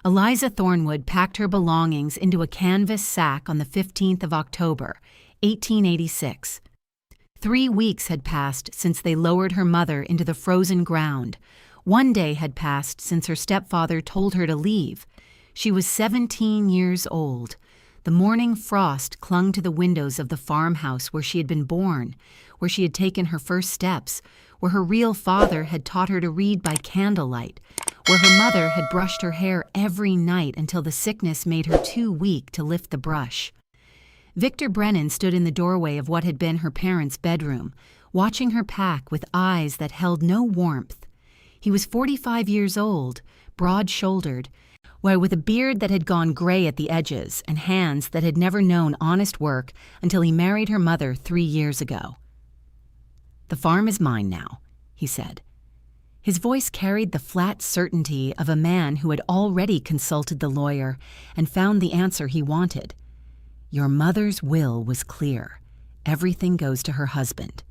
Eliza Thornwood packed her belongings into a canvas sack on the 15th of October, 1886. 3 weeks had passed since they lowered her mother into the frozen ground. 1 day had passed since her stepfather told her to leave. She was 17 years old. The morning frost clung to the windows of the farmhouse where she had been born, where she had taken her first steps, where her real father had taught her to read by candlelight, where her mother had brushed her hair every night until the sickness made her too weak to lift the brush. Victor Brennan stood in the doorway of what had been her parents' bedroom, watching her pack with eyes that held no warmth. He was 45 years old, broad-shouldered, with a beard that had gone gray at the edges and hands that had never known honest work until he married her mother 3 years ago. "The farm is mine now," he said. His voice carried the flat certainty of a man who had already consulted the lawyer and found the answer he wanted. "Your mother's will was clear. Everything goes to her husband."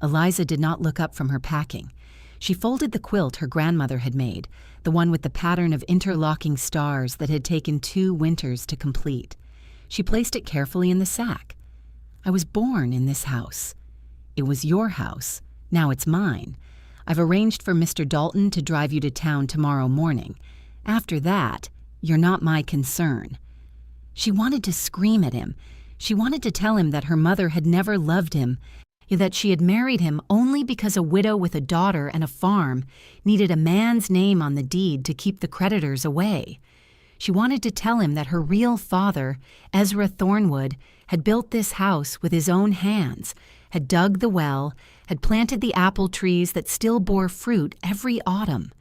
Eliza did not look up from her packing. She folded the quilt her grandmother had made, the one with the pattern of interlocking stars that had taken 2 winters to complete. She placed it carefully in the sack. "I was born in this house. It was your house. Now it's mine. I've arranged for Mr. Dalton to drive you to town tomorrow morning. After that, you're not my concern." She wanted to scream at him. She wanted to tell him that her mother had never loved him, that she had married him only because a widow with a daughter and a farm needed a man's name on the deed to keep the creditors away. She wanted to tell him that her real father, Ezra Thornwood, had built this house with his own hands, had dug the well, had planted the apple trees that still bore fruit every autumn.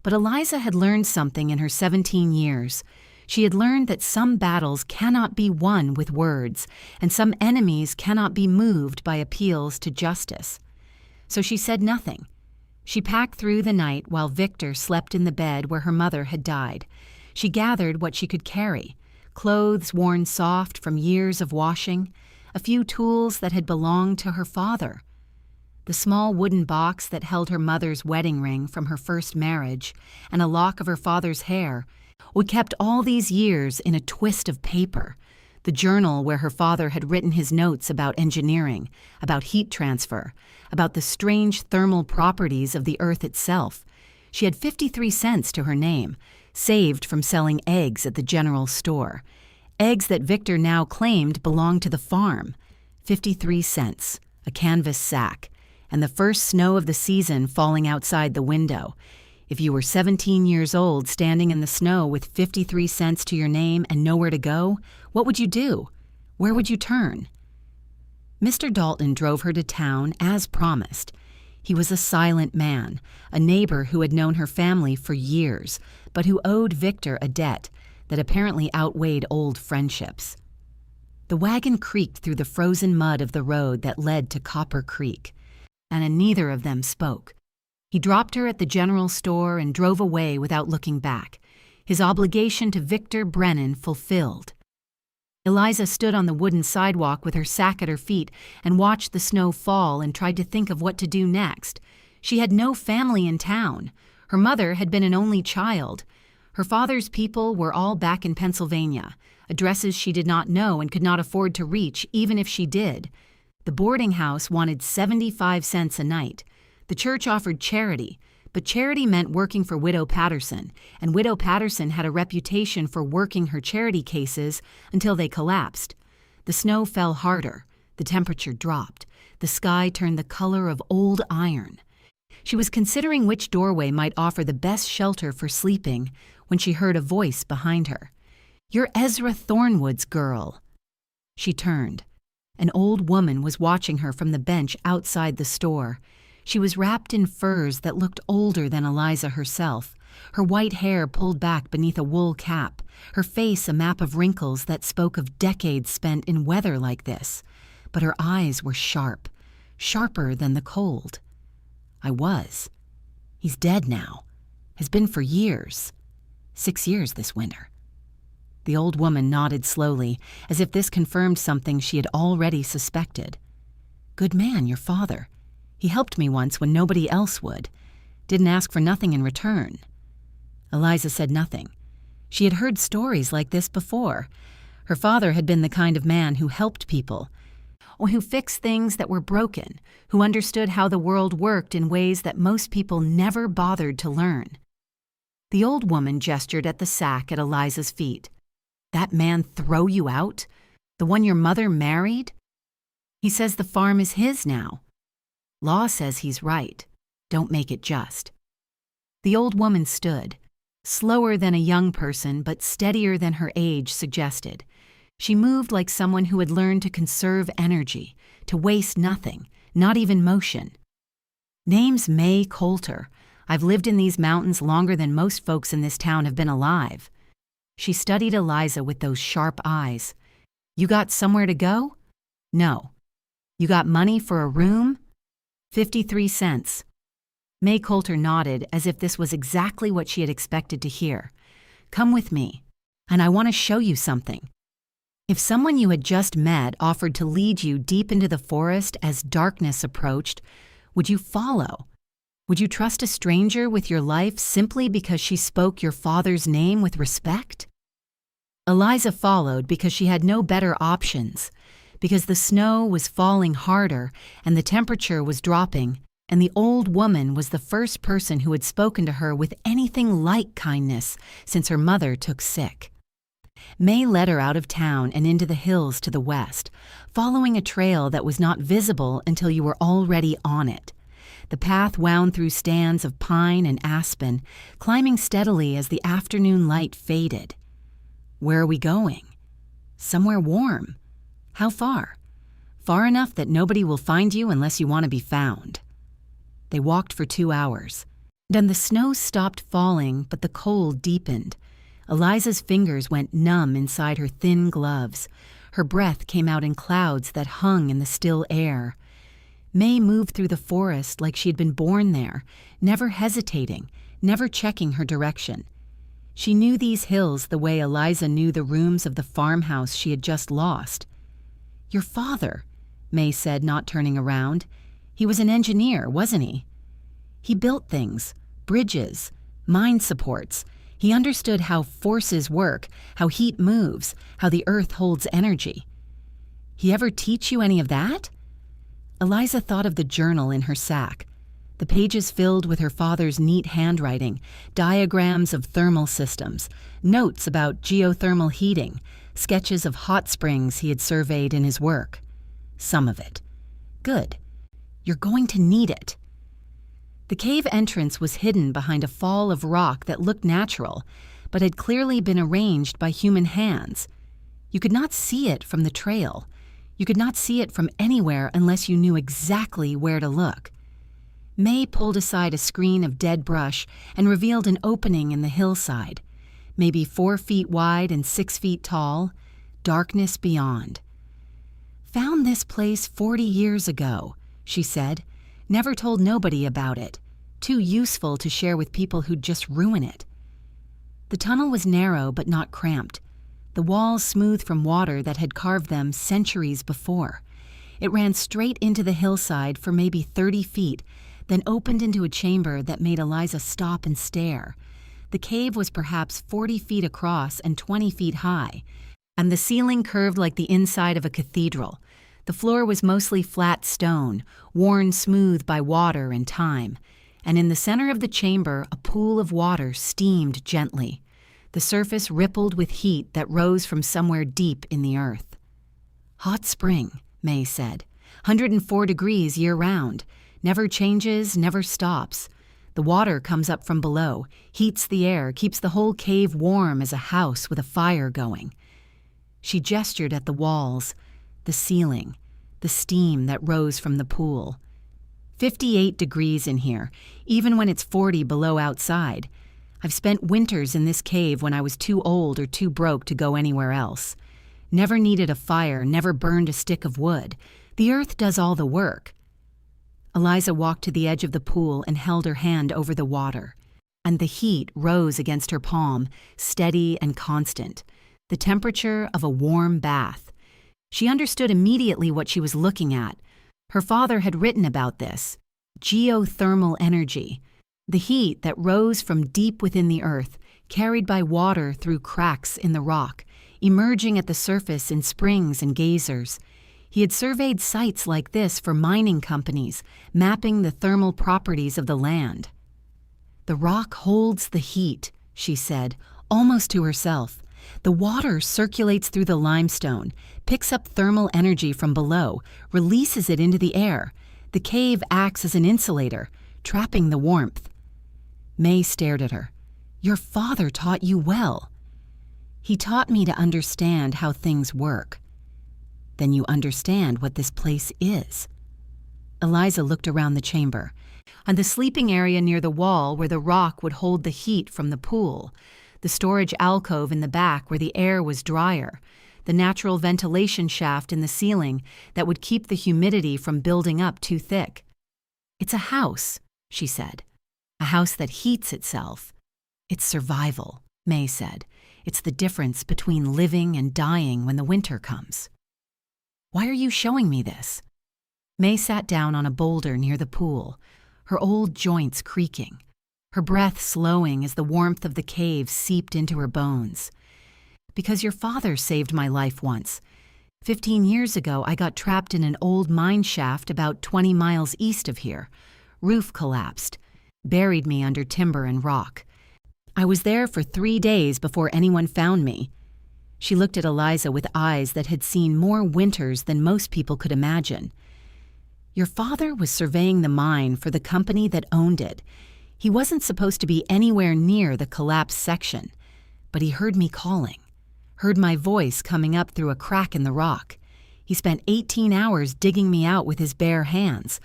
But Eliza had learned something in her 17 years. She had learned that some battles cannot be won with words, and some enemies cannot be moved by appeals to justice. So she said nothing. She packed through the night while Victor slept in the bed where her mother had died. She gathered what she could carry: clothes worn soft from years of washing, a few tools that had belonged to her father, the small wooden box that held her mother's wedding ring from her first marriage, and a lock of her father's hair. We kept all these years in a twist of paper, the journal where her father had written his notes about engineering, about heat transfer, about the strange thermal properties of the earth itself. She had 53 cents to her name, saved from selling eggs at the general store. Eggs that Victor now claimed belonged to the farm. 53 cents, a canvas sack, and the first snow of the season falling outside the window. If you were 17 years old standing in the snow with 53 cents to your name and nowhere to go, what would you do? Where would you turn? Mr. Dalton drove her to town as promised. He was a silent man, a neighbor who had known her family for years, but who owed Victor a debt that apparently outweighed old friendships. The wagon creaked through the frozen mud of the road that led to Copper Creek, and neither of them spoke. He dropped her at the general store and drove away without looking back, his obligation to Victor Brennan fulfilled. Eliza stood on the wooden sidewalk with her sack at her feet and watched the snow fall and tried to think of what to do next. She had no family in town. Her mother had been an only child. Her father's people were all back in Pennsylvania, addresses she did not know and could not afford to reach even if she did. The boarding house wanted 75 cents a night. The church offered charity, but charity meant working for Widow Patterson, and Widow Patterson had a reputation for working her charity cases until they collapsed. The snow fell harder, the temperature dropped, the sky turned the color of old iron. She was considering which doorway might offer the best shelter for sleeping when she heard a voice behind her. "You're Ezra Thornwood's girl." She turned. An old woman was watching her from the bench outside the store. She was wrapped in furs that looked older than Eliza herself, her white hair pulled back beneath a wool cap, her face a map of wrinkles that spoke of decades spent in weather like this. But her eyes were sharp, sharper than the cold. "I was. He's dead now. Has been for years. 6 years this winter." The old woman nodded slowly, as if this confirmed something she had already suspected. "Good man, your father. He helped me once when nobody else would. Didn't ask for nothing in return." Eliza said nothing. She had heard stories like this before. Her father had been the kind of man who helped people, or who fixed things that were broken, who understood how the world worked in ways that most people never bothered to learn. The old woman gestured at the sack at Eliza's feet. "That man throw you out? The one your mother married? He says the farm is his now. Law says he's right. Don't make it just." The old woman stood, slower than a young person but steadier than her age suggested. She moved like someone who had learned to conserve energy, to waste nothing, not even motion. "Name's May Coulter. I've lived in these mountains longer than most folks in this town have been alive." She studied Eliza with those sharp eyes. "You got somewhere to go?" "No." "You got money for a room?" 53 cents. May Coulter nodded as if this was exactly what she had expected to hear. "Come with me, and I want to show you something." If someone you had just met offered to lead you deep into the forest as darkness approached, would you follow? Would you trust a stranger with your life simply because she spoke your father's name with respect? Eliza followed because she had no better options, because the snow was falling harder and the temperature was dropping, and the old woman was the first person who had spoken to her with anything like kindness since her mother took sick. May led her out of town and into the hills to the west, following a trail that was not visible until you were already on it. The path wound through stands of pine and aspen, climbing steadily as the afternoon light faded. "Where are we going?" "Somewhere warm." "How far?" "Far enough that nobody will find you unless you want to be found." They walked for 2 hours. Then the snow stopped falling, but the cold deepened. Eliza's fingers went numb inside her thin gloves. Her breath came out in clouds that hung in the still air. May moved through the forest like she had been born there, never hesitating, never checking her direction. She knew these hills the way Eliza knew the rooms of the farmhouse she had just lost. "Your father," May said, not turning around. "He was an engineer, wasn't he? He built things, bridges, mine supports. He understood how forces work, how heat moves, how the earth holds energy. He ever teach you any of that?" Eliza thought of the journal in her sack, the pages filled with her father's neat handwriting, diagrams of thermal systems, notes about geothermal heating, sketches of hot springs he had surveyed in his work. Some of it. Good. You're going to need it. The cave entrance was hidden behind a fall of rock that looked natural, but had clearly been arranged by human hands. You could not see it from the trail. You could not see it from anywhere unless you knew exactly where to look. May pulled aside a screen of dead brush and revealed an opening in the hillside, maybe 4 feet wide and 6 feet tall, darkness beyond. "Found this place 40 years ago," she said. "Never told nobody about it. Too useful to share with people who'd just ruin it." The tunnel was narrow but not cramped, the walls smooth from water that had carved them centuries before. It ran straight into the hillside for maybe 30 feet, then opened into a chamber that made Eliza stop and stare. The cave was perhaps 40 feet across and 20 feet high, and the ceiling curved like the inside of a cathedral. The floor was mostly flat stone, worn smooth by water and time, and in the center of the chamber a pool of water steamed gently. The surface rippled with heat that rose from somewhere deep in the earth. "Hot spring," May said. 104 degrees year-round. Never changes, never stops. The water comes up from below, heats the air, keeps the whole cave warm as a house with a fire going. She gestured at the walls, the ceiling, the steam that rose from the pool. 58 degrees in here, even when it's 40 below outside. I've spent winters in this cave when I was too old or too broke to go anywhere else. Never needed a fire, never burned a stick of wood. The earth does all the work. Eliza walked to the edge of the pool and held her hand over the water, and the heat rose against her palm, steady and constant, the temperature of a warm bath. She understood immediately what she was looking at. Her father had written about this. Geothermal energy, the heat that rose from deep within the earth, carried by water through cracks in the rock, emerging at the surface in springs and geysers. He had surveyed sites like this for mining companies, mapping the thermal properties of the land. "The rock holds the heat," she said, almost to herself. "The water circulates through the limestone, picks up thermal energy from below, releases it into the air. The cave acts as an insulator, trapping the warmth." May stared at her. "Your father taught you well." "He taught me to understand how things work." "Then you understand what this place is." Eliza looked around the chamber. On the sleeping area near the wall where the rock would hold the heat from the pool, the storage alcove in the back where the air was drier, the natural ventilation shaft in the ceiling that would keep the humidity from building up too thick. "It's a house," she said. "A house that heats itself." "It's survival," May said. "It's the difference between living and dying when the winter comes." "Why are you showing me this?" May sat down on a boulder near the pool, her old joints creaking, her breath slowing as the warmth of the cave seeped into her bones. "Because your father saved my life once. 15 years ago, I got trapped in an old mine shaft about 20 miles east of here. Roof collapsed, buried me under timber and rock. I was there for 3 days before anyone found me." She looked at Eliza with eyes that had seen more winters than most people could imagine. "Your father was surveying the mine for the company that owned it. He wasn't supposed to be anywhere near the collapsed section, but he heard me calling, heard my voice coming up through a crack in the rock. He spent 18 hours digging me out with his bare hands,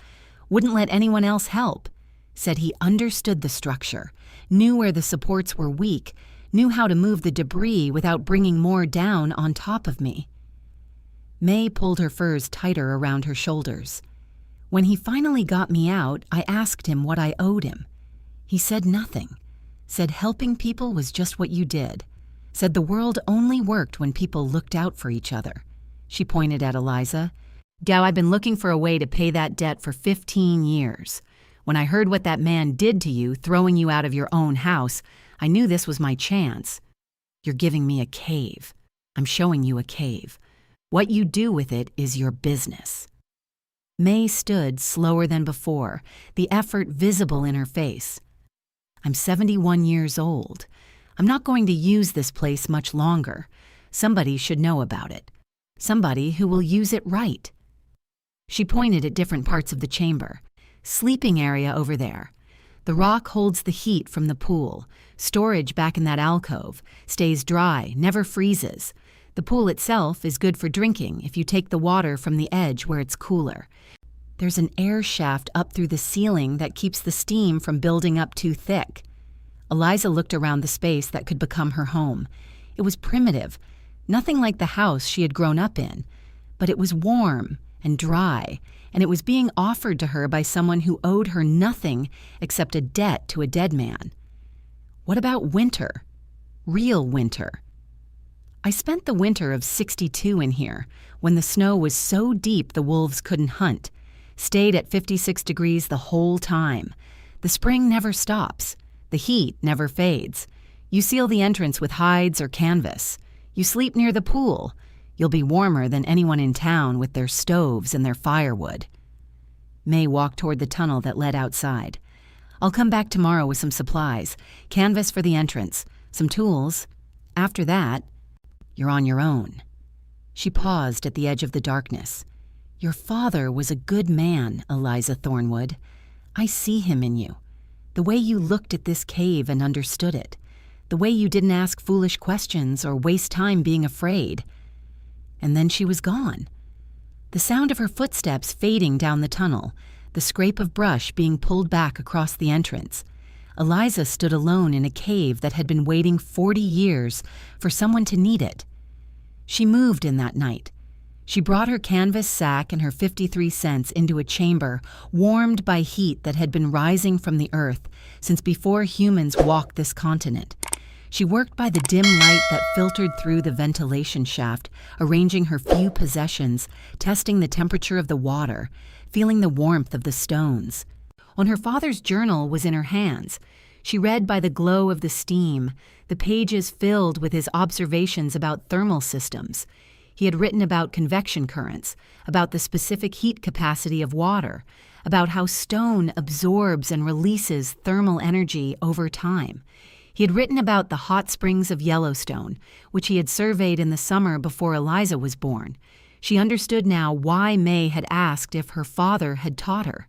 wouldn't let anyone else help. Said he understood the structure, knew where the supports were weak, knew how to move the debris without bringing more down on top of me." May pulled her furs tighter around her shoulders. "When he finally got me out, I asked him what I owed him. He said nothing. Said helping people was just what you did. Said the world only worked when people looked out for each other." She pointed at Eliza. "Gal, I've been looking for a way to pay that debt for 15 years. When I heard what that man did to you, throwing you out of your own house, I knew this was my chance. You're giving me a cave. I'm showing you a cave. What you do with it is your business." May stood slower than before, the effort visible in her face. "I'm 71 years old. I'm not going to use this place much longer. Somebody should know about it. Somebody who will use it right." She pointed at different parts of the chamber. "Sleeping area over there. The rock holds the heat from the pool. Storage back in that alcove. Stays dry, never freezes. The pool itself is good for drinking if you take the water from the edge where it's cooler. There's an air shaft up through the ceiling that keeps the steam from building up too thick." Eliza looked around the space that could become her home. It was primitive, nothing like the house she had grown up in, but it was warm and dry, and it was being offered to her by someone who owed her nothing except a debt to a dead man. "What about winter? Real winter?" "I spent the winter of '62 in here, when the snow was so deep the wolves couldn't hunt. Stayed at 56 degrees the whole time. The spring never stops. The heat never fades. You seal the entrance with hides or canvas. You sleep near the pool. You'll be warmer than anyone in town with their stoves and their firewood." May walked toward the tunnel that led outside. "I'll come back tomorrow with some supplies, canvas for the entrance, some tools. After that, you're on your own." She paused at the edge of the darkness. "Your father was a good man, Eliza Thornwood. I see him in you. The way you looked at this cave and understood it. The way you didn't ask foolish questions or waste time being afraid." And then she was gone. The sound of her footsteps fading down the tunnel, the scrape of brush being pulled back across the entrance. Eliza stood alone in a cave that had been waiting 40 years for someone to need it. She moved in that night. She brought her canvas sack and her 53 cents into a chamber warmed by heat that had been rising from the earth since before humans walked this continent. She worked by the dim light that filtered through the ventilation shaft, arranging her few possessions, testing the temperature of the water, feeling the warmth of the stones. When her father's journal was in her hands, She read by the glow of the steam, the pages filled with his observations about thermal systems. He had written about convection currents, about the specific heat capacity of water, about how stone absorbs and releases thermal energy over time. He had written about the hot springs of Yellowstone, which he had surveyed in the summer before Eliza was born. She understood now why May had asked if her father had taught her.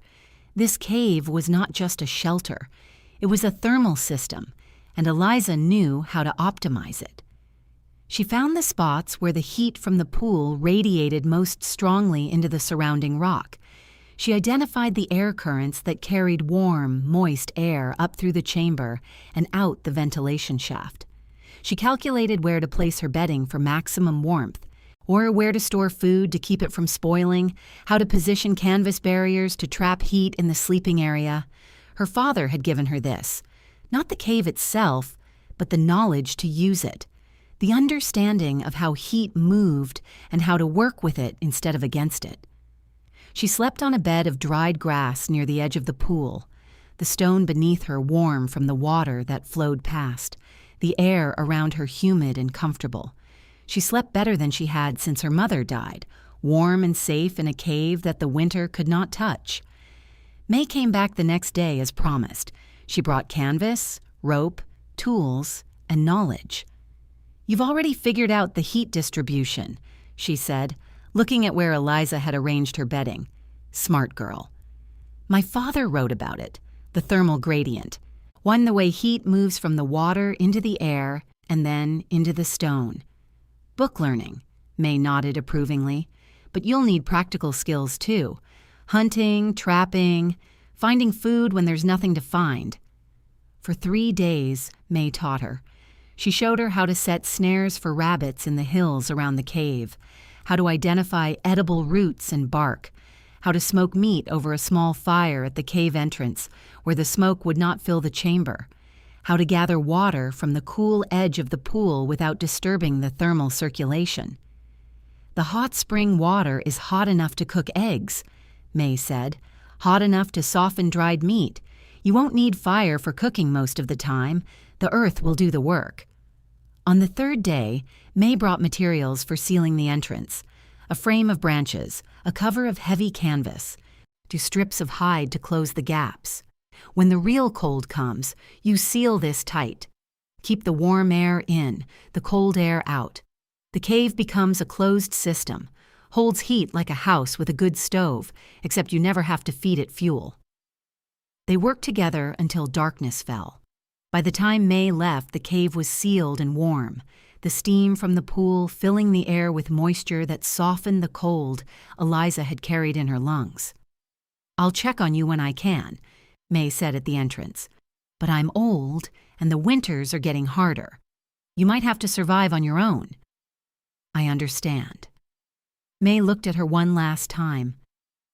This cave was not just a shelter. It was a thermal system, and Eliza knew how to optimize it. She found the spots where the heat from the pool radiated most strongly into the surrounding rock. She identified the air currents that carried warm, moist air up through the chamber and out the ventilation shaft. She calculated where to place her bedding for maximum warmth, or where to store food to keep it from spoiling, how to position canvas barriers to trap heat in the sleeping area. Her father had given her this, not the cave itself, but the knowledge to use it, the understanding of how heat moved and how to work with it instead of against it. She slept on a bed of dried grass near the edge of the pool, the stone beneath her warm from the water that flowed past, the air around her humid and comfortable. She slept better than she had since her mother died, warm and safe in a cave that the winter could not touch. May came back the next day as promised. She brought canvas, rope, tools, and knowledge. "You've already figured out the heat distribution," she said, looking at where Eliza had arranged her bedding. "Smart girl." "My father wrote about it, the thermal gradient, the way heat moves from the water into the air and then into the stone." "Book learning," May nodded approvingly. "But you'll need practical skills too. Hunting, trapping, finding food when there's nothing to find." For 3 days, May taught her. She showed her how to set snares for rabbits in the hills around the cave, how to identify edible roots and bark, how to smoke meat over a small fire at the cave entrance where the smoke would not fill the chamber, how to gather water from the cool edge of the pool without disturbing the thermal circulation. "The hot spring water is hot enough to cook eggs," May said, "hot enough to soften dried meat. You won't need fire for cooking most of the time. The earth will do the work." On the 3rd day, May brought materials for sealing the entrance: a frame of branches, a cover of heavy canvas, 2 strips of hide to close the gaps. "When the real cold comes, you seal this tight. Keep the warm air in, the cold air out. The cave becomes a closed system, holds heat like a house with a good stove, except you never have to feed it fuel." They worked together until darkness fell. By the time May left, the cave was sealed and warm, the steam from the pool filling the air with moisture that softened the cold Eliza had carried in her lungs. "I'll check on you when I can," May said at the entrance. "But I'm old, and the winters are getting harder. You might have to survive on your own." "I understand." May looked at her one last time.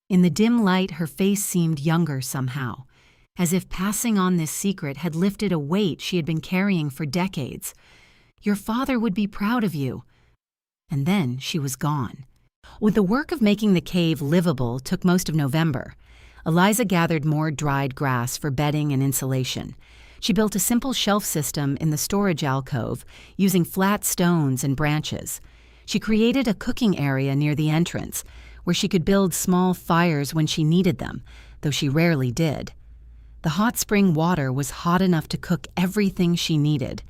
In the dim light, her face seemed younger somehow, as if passing on this secret had lifted a weight she had been carrying for decades. "Your father would be proud of you." And then she was gone. With the work of making the cave livable took most of November. Eliza gathered more dried grass for bedding and insulation. She built a simple shelf system in the storage alcove using flat stones and branches. She created a cooking area near the entrance where she could build small fires when she needed them, though she rarely did. The hot spring water was hot enough to cook everything she needed.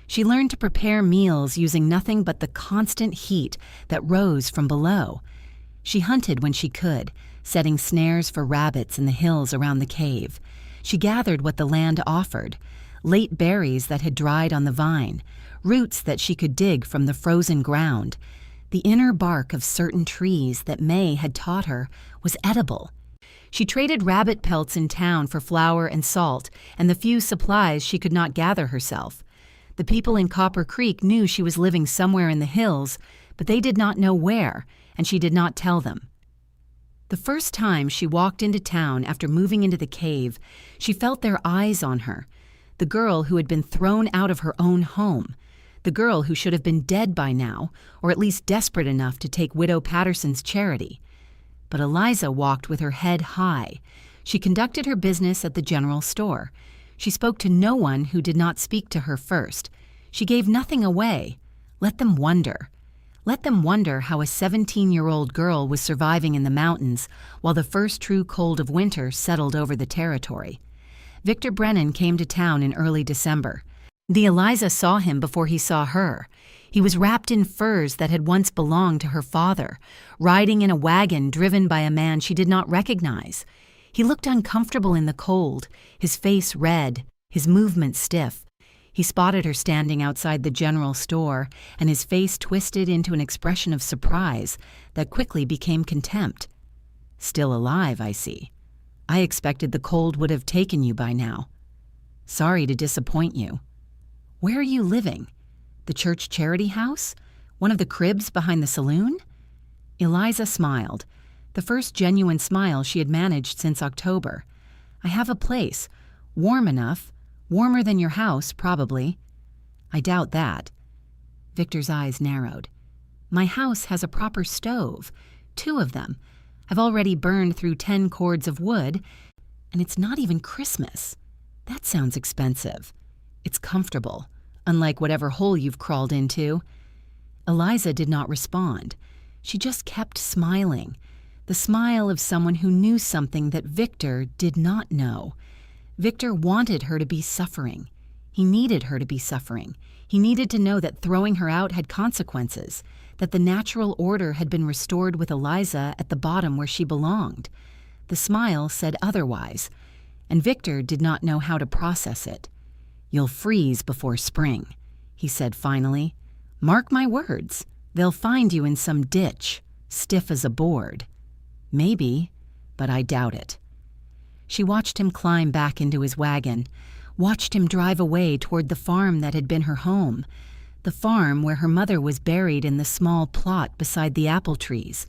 She learned to prepare meals using nothing but the constant heat that rose from below. She hunted when she could, setting snares for rabbits in the hills around the cave. She gathered what the land offered: late berries that had dried on the vine, roots that she could dig from the frozen ground. The inner bark of certain trees that May had taught her was edible. She traded rabbit pelts in town for flour and salt and the few supplies she could not gather herself. The people in Copper Creek knew she was living somewhere in the hills, but they did not know where, and she did not tell them. The first time she walked into town after moving into the cave, she felt their eyes on her. The girl who had been thrown out of her own home. The girl who should have been dead by now, or at least desperate enough to take Widow Patterson's charity. But Eliza walked with her head high. She conducted her business at the general store. She spoke to no one who did not speak to her first. She gave nothing away. Let them wonder. Let them wonder how a 17-year-old girl was surviving in the mountains while the first true cold of winter settled over the territory. Victor Brennan came to town in early December. The Eliza saw him before he saw her. He was wrapped in furs that had once belonged to her father, riding in a wagon driven by a man she did not recognize. He looked uncomfortable in the cold, his face red, his movements stiff. He spotted her standing outside the general store, and his face twisted into an expression of surprise that quickly became contempt. "Still alive, I see. I expected the cold would have taken you by now. Sorry to disappoint you. Where are you living? The church charity house? One of the cribs behind the saloon?" Eliza smiled, the first genuine smile she had managed since October. "I have a place, warm enough, warmer than your house, probably." "I doubt that." Victor's eyes narrowed. "My house has a proper stove, 2 of them. I've already burned through 10 cords of wood, and it's not even Christmas. That sounds expensive. It's comfortable, unlike whatever hole you've crawled into." Eliza did not respond. She just kept smiling, the smile of someone who knew something that Victor did not know. Victor wanted her to be suffering. He needed her to be suffering. He needed to know that throwing her out had consequences, that the natural order had been restored with Eliza at the bottom where she belonged. The smile said otherwise, and Victor did not know how to process it. "You'll freeze before spring," he said finally. "Mark my words, they'll find you in some ditch, stiff as a board." "Maybe, but I doubt it." She watched him climb back into his wagon, watched him drive away toward the farm that had been her home, the farm where her mother was buried in the small plot beside the apple trees.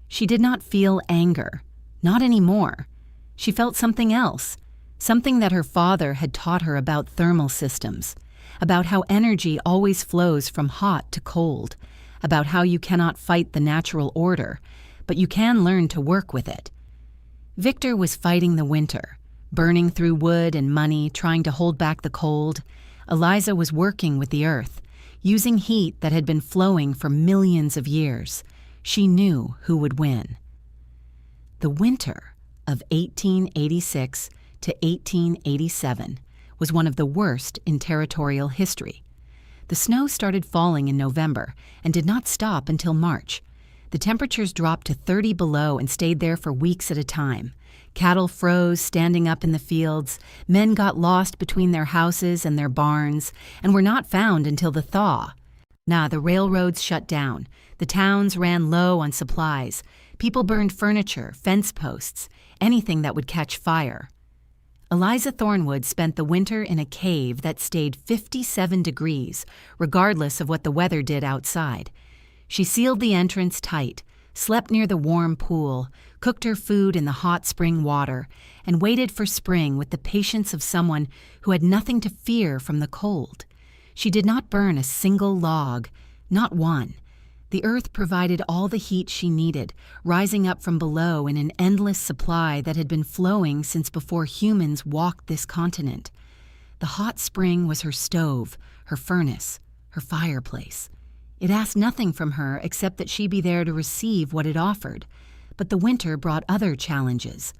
She did not feel anger, not anymore. She felt something else, something that her father had taught her about thermal systems, about how energy always flows from hot to cold, about how you cannot fight the natural order, but you can learn to work with it. Victor was fighting the winter, burning through wood and money, trying to hold back the cold. Eliza was working with the earth, using heat that had been flowing for millions of years. She knew who would win. The winter of 1886 to 1887 was one of the worst in territorial history. The snow started falling in November and did not stop until March. The temperatures dropped to 30 below and stayed there for weeks at a time. Cattle froze standing up in the fields, men got lost between their houses and their barns, and were not found until the thaw. The railroads shut down. The towns ran low on supplies. People burned furniture, fence posts, anything that would catch fire. Eliza Thornwood spent the winter in a cave that stayed 57 degrees, regardless of what the weather did outside. She sealed the entrance tight, slept near the warm pool, cooked her food in the hot spring water, and waited for spring with the patience of someone who had nothing to fear from the cold. She did not burn a single log, not one. The earth provided all the heat she needed, rising up from below in an endless supply that had been flowing since before humans walked this continent. The hot spring was her stove, her furnace, her fireplace. It asked nothing from her except that she be there to receive what it offered. But the winter brought other challenges.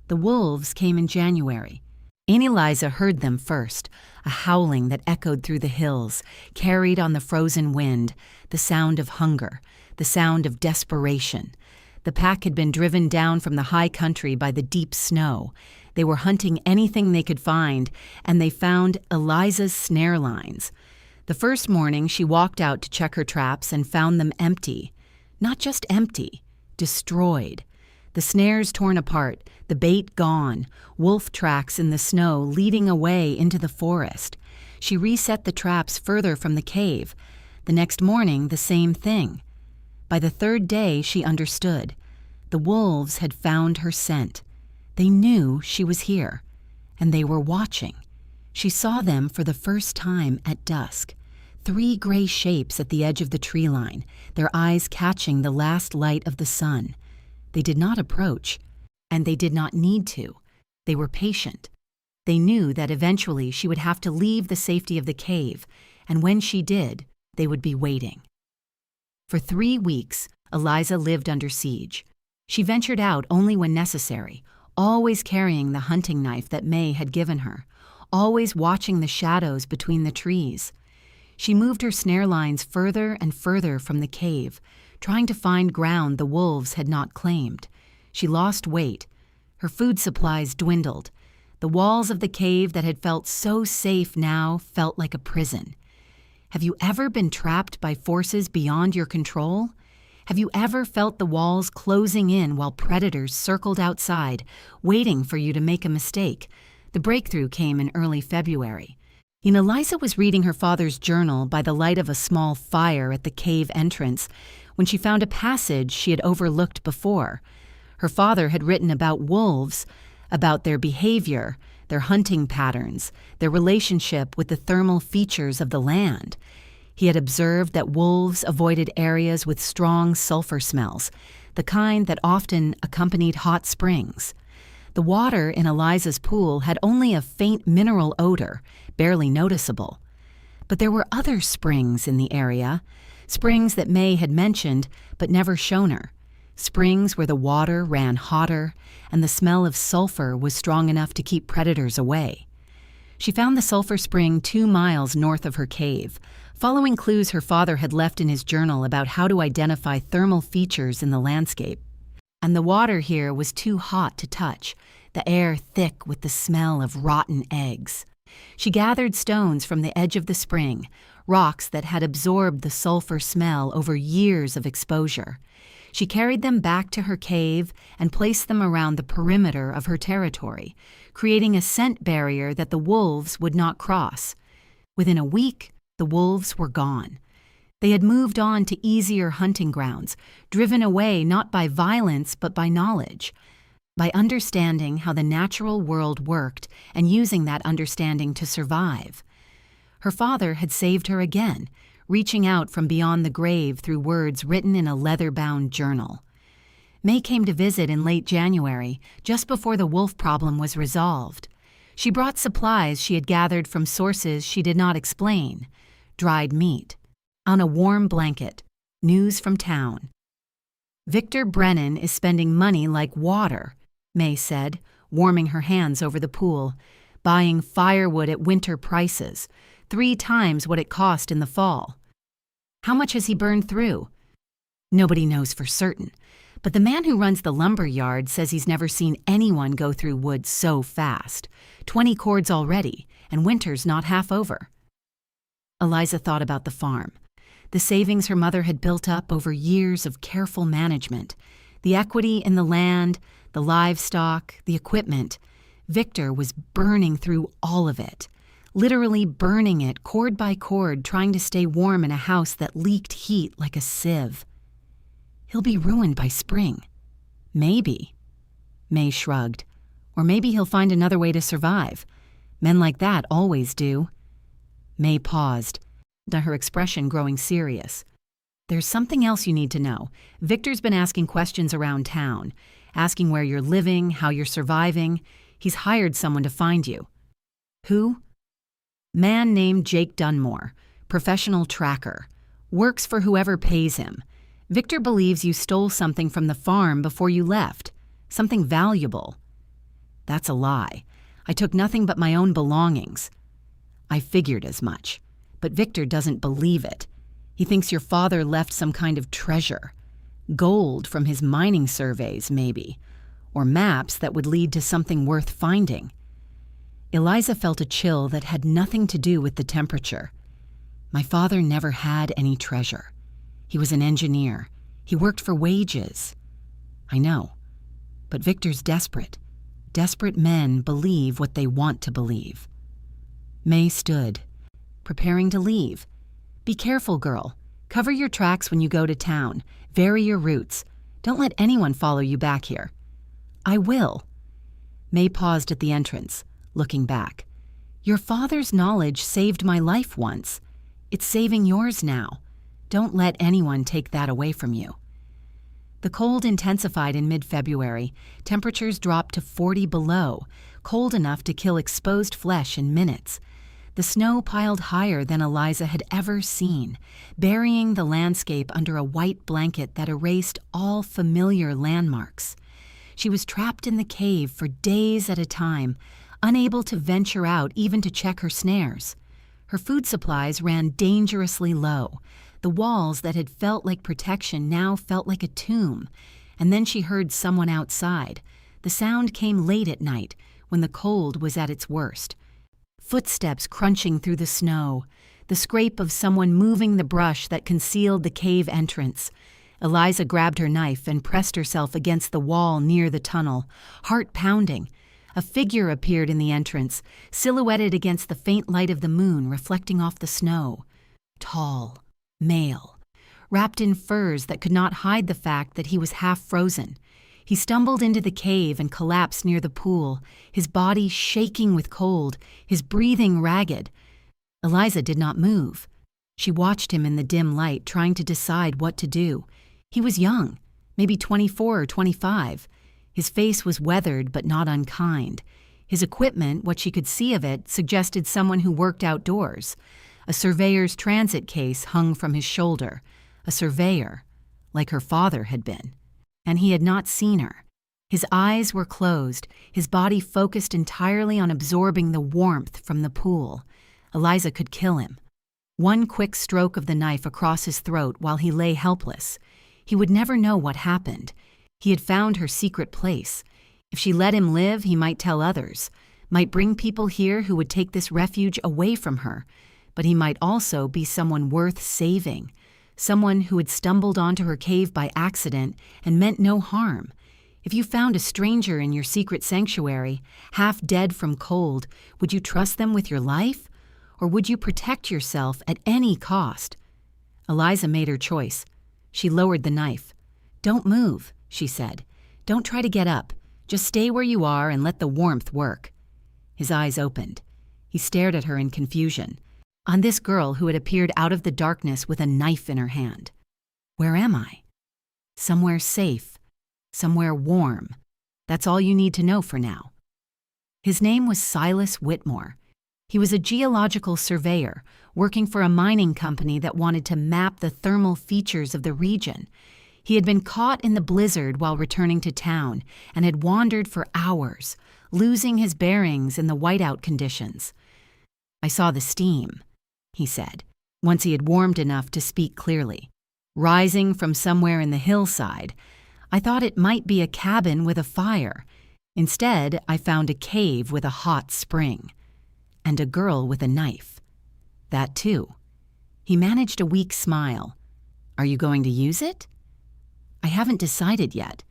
The wolves came in January. Aunt Eliza heard them first, a howling that echoed through the hills, carried on the frozen wind, the sound of hunger, the sound of desperation. The pack had been driven down from the high country by the deep snow. They were hunting anything they could find, and they found Eliza's snare lines. The first morning, she walked out to check her traps and found them empty. Not just empty, destroyed. The snares torn apart, the bait gone, wolf tracks in the snow leading away into the forest. She reset the traps further from the cave. The next morning, the same thing. By the 3rd day, she understood. The wolves had found her scent. They knew she was here, and they were watching. She saw them for the first time at dusk. 3 gray shapes at the edge of the tree line, their eyes catching the last light of the sun. They did not approach, and they did not need to. They were patient. They knew that eventually she would have to leave the safety of the cave, and when she did, they would be waiting. For 3 weeks, Eliza lived under siege. She ventured out only when necessary, always carrying the hunting knife that May had given her, always watching the shadows between the trees. She moved her snare lines further and further from the cave, trying to find ground the wolves had not claimed. She lost weight. Her food supplies dwindled. The walls of the cave that had felt so safe now felt like a prison. Have you ever been trapped by forces beyond your control? Have you ever felt the walls closing in while predators circled outside, waiting for you to make a mistake? The breakthrough came in early February. Eliza was reading her father's journal by the light of a small fire at the cave entrance when she found a passage she had overlooked before. Her father had written about wolves, about their behavior, their hunting patterns, their relationship with the thermal features of the land. He had observed that wolves avoided areas with strong sulfur smells, the kind that often accompanied hot springs. The water in Eliza's pool had only a faint mineral odor, barely noticeable. But there were other springs in the area, springs that May had mentioned but never shown her. Springs where the water ran hotter and the smell of sulfur was strong enough to keep predators away. She found the sulfur spring 2 miles north of her cave, following clues her father had left in his journal about how to identify thermal features in the landscape. And the water here was too hot to touch, the air thick with the smell of rotten eggs. She gathered stones from the edge of the spring, rocks that had absorbed the sulfur smell over years of exposure. She carried them back to her cave and placed them around the perimeter of her territory, creating a scent barrier that the wolves would not cross. Within a week, the wolves were gone. They had moved on to easier hunting grounds, driven away not by violence but by knowledge, by understanding how the natural world worked and using that understanding to survive. Her father had saved her again, reaching out from beyond the grave through words written in a leather-bound journal. May came to visit in late January, just before the wolf problem was resolved. She brought supplies she had gathered from sources she did not explain: dried meat, on a warm blanket, news from town. "Victor Brennan is spending money like water," May said, warming her hands over the pool, "buying firewood at winter prices, 3 times what it cost in the fall." "How much has he burned through?" "Nobody knows for certain, but the man who runs the lumber yard says he's never seen anyone go through wood so fast. 20 cords already, and winter's not half over." Eliza thought about the farm, the savings her mother had built up over years of careful management, the equity in the land, the livestock, the equipment. Victor was burning through all of it, literally burning it cord by cord, trying to stay warm in a house that leaked heat like a sieve. "He'll be ruined by spring." "Maybe." May shrugged. "Or maybe he'll find another way to survive. Men like that always do." May paused, her expression growing serious. "There's something else you need to know. Victor's been asking questions around town, asking where you're living, how you're surviving. He's hired someone to find you." "Who?" "Man named Jake Dunmore, professional tracker. Works for whoever pays him. Victor believes you stole something from the farm before you left, something valuable." "That's a lie. I took nothing but my own belongings." "I figured as much. But Victor doesn't believe it. He thinks your father left some kind of treasure. Gold from his mining surveys, maybe. Or maps that would lead to something worth finding." Eliza felt a chill that had nothing to do with the temperature. "My father never had any treasure. He was an engineer. He worked for wages." "I know. But Victor's desperate. Desperate men believe what they want to believe." May stood, preparing to leave. "Be careful, girl. Cover your tracks when you go to town. Vary your routes. Don't let anyone follow you back here." "I will." May paused at the entrance, looking back. "Your father's knowledge saved my life once. It's saving yours now. Don't let anyone take that away from you." The cold intensified in mid-February. Temperatures dropped to 40 below. cold enough to kill exposed flesh in minutes. The snow piled higher than Eliza had ever seen, burying the landscape under a white blanket that erased all familiar landmarks. She was trapped in the cave for days at a time, unable to venture out even to check her snares. Her food supplies ran dangerously low. The walls that had felt like protection now felt like a tomb. And then she heard someone outside. The sound came late at night, when the cold was at its worst. Footsteps crunching through the snow, the scrape of someone moving the brush that concealed the cave entrance. Eliza grabbed her knife and pressed herself against the wall near the tunnel, heart pounding. A figure appeared in the entrance, silhouetted against the faint light of the moon reflecting off the snow. Tall, male, wrapped in furs that could not hide the fact that he was half frozen. He stumbled into the cave and collapsed near the pool, his body shaking with cold, his breathing ragged. Eliza did not move. She watched him in the dim light, trying to decide what to do. He was young, maybe 24 or 25. His face was weathered but not unkind. His equipment, what she could see of it, suggested someone who worked outdoors. A surveyor's transit case hung from his shoulder. A surveyor, like her father had been. And he had not seen her. His eyes were closed, his body focused entirely on absorbing the warmth from the pool. Eliza could kill him. One quick stroke of the knife across his throat while he lay helpless. He would never know what happened. He had found her secret place. If she let him live, he might tell others, might bring people here who would take this refuge away from her. But he might also be someone worth saving. Someone who had stumbled onto her cave by accident and meant no harm. If you found a stranger in your secret sanctuary, half dead from cold, would you trust them with your life? Or would you protect yourself at any cost? Eliza made her choice. She lowered the knife. "Don't move," she said. "Don't try to get up. Just stay where you are and let the warmth work." His eyes opened. He stared at her in confusion. On this girl who had appeared out of the darkness with a knife in her hand. Where am I? Somewhere safe. Somewhere warm. That's all you need to know for now. His name was Silas Whitmore. He was a geological surveyor, working for a mining company that wanted to map the thermal features of the region. He had been caught in the blizzard while returning to town and had wandered for hours, losing his bearings in the whiteout conditions. "I saw the steam," he said, once he had warmed enough to speak clearly. "Rising from somewhere in the hillside. I thought it might be a cabin with a fire. Instead, I found a cave with a hot spring. And a girl with a knife. That too." He managed a weak smile. "Are you going to use it?" "I haven't decided yet."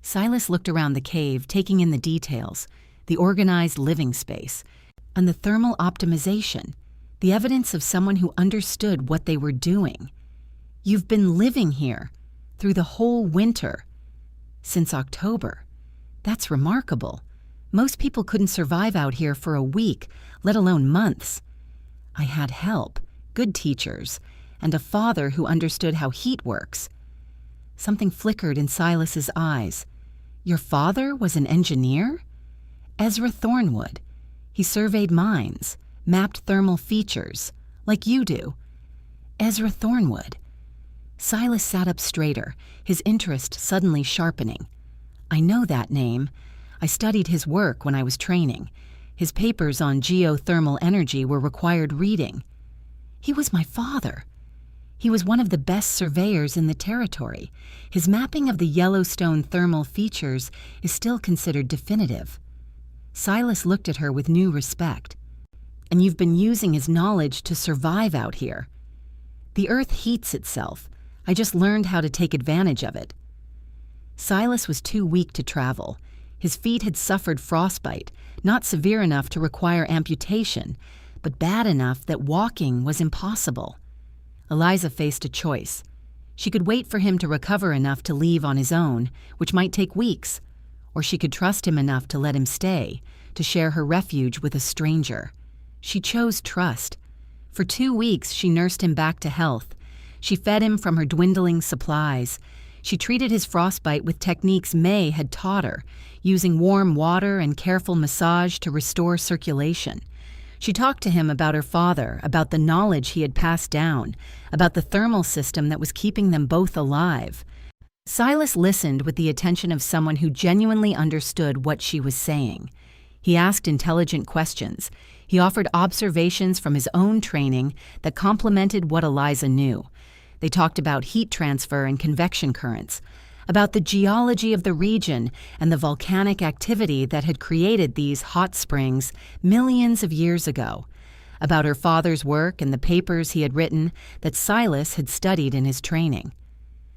Silas looked around the cave, taking in the details, the organized living space, and the thermal optimization. The evidence of someone who understood what they were doing. "You've been living here through the whole winter. Since October. That's remarkable. Most people couldn't survive out here for a week, let alone months. I had help, good teachers, and a father who understood how heat works." Something flickered in Silas's eyes. "Your father was an engineer?" "Ezra Thornwood. He surveyed mines. Mapped thermal features, like you do." "Ezra Thornwood." Silas sat up straighter, his interest suddenly sharpening. "I know that name. I studied his work when I was training. His papers on geothermal energy were required reading. He was my father. He was one of the best surveyors in the territory. His mapping of the Yellowstone thermal features is still considered definitive." Silas looked at her with new respect. "And you've been using his knowledge to survive out here." "The earth heats itself. I just learned how to take advantage of it." Silas was too weak to travel. His feet had suffered frostbite, not severe enough to require amputation, but bad enough that walking was impossible. Eliza faced a choice. She could wait for him to recover enough to leave on his own, which might take weeks, or she could trust him enough to let him stay, to share her refuge with a stranger. She chose trust. For 2 weeks, she nursed him back to health. She fed him from her dwindling supplies. She treated his frostbite with techniques May had taught her, using warm water and careful massage to restore circulation. She talked to him about her father, about the knowledge he had passed down, about the thermal system that was keeping them both alive. Silas listened with the attention of someone who genuinely understood what she was saying. He asked intelligent questions. He offered observations from his own training that complemented what Eliza knew. They talked about heat transfer and convection currents, about the geology of the region and the volcanic activity that had created these hot springs millions of years ago, about her father's work and the papers he had written that Silas had studied in his training.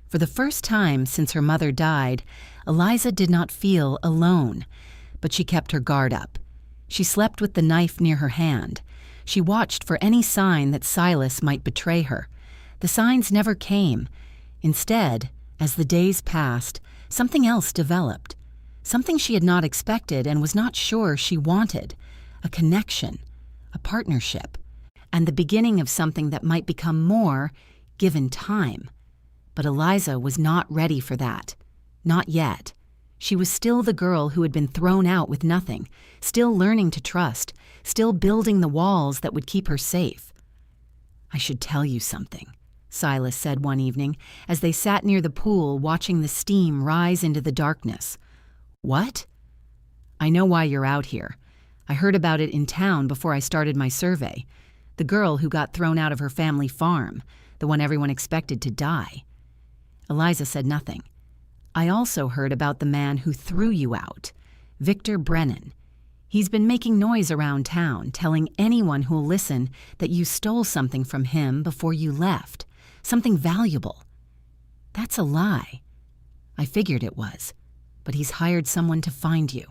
For the first time since her mother died, Eliza did not feel alone, but she kept her guard up. She slept with the knife near her hand. She watched for any sign that Silas might betray her. The signs never came. Instead, as the days passed, something else developed. Something she had not expected and was not sure she wanted. A connection, a partnership, and the beginning of something that might become more, given time. But Eliza was not ready for that. Not yet. She was still the girl who had been thrown out with nothing, still learning to trust, still building the walls that would keep her safe. "I should tell you something," Silas said one evening as they sat near the pool watching the steam rise into the darkness. "What?" "I know why you're out here. I heard about it in town before I started my survey. The girl who got thrown out of her family farm, the one everyone expected to die." Eliza said nothing. "I also heard about the man who threw you out, Victor Brennan. He's been making noise around town, telling anyone who'll listen that you stole something from him before you left, something valuable." "That's a lie." "I figured it was, but he's hired someone to find you.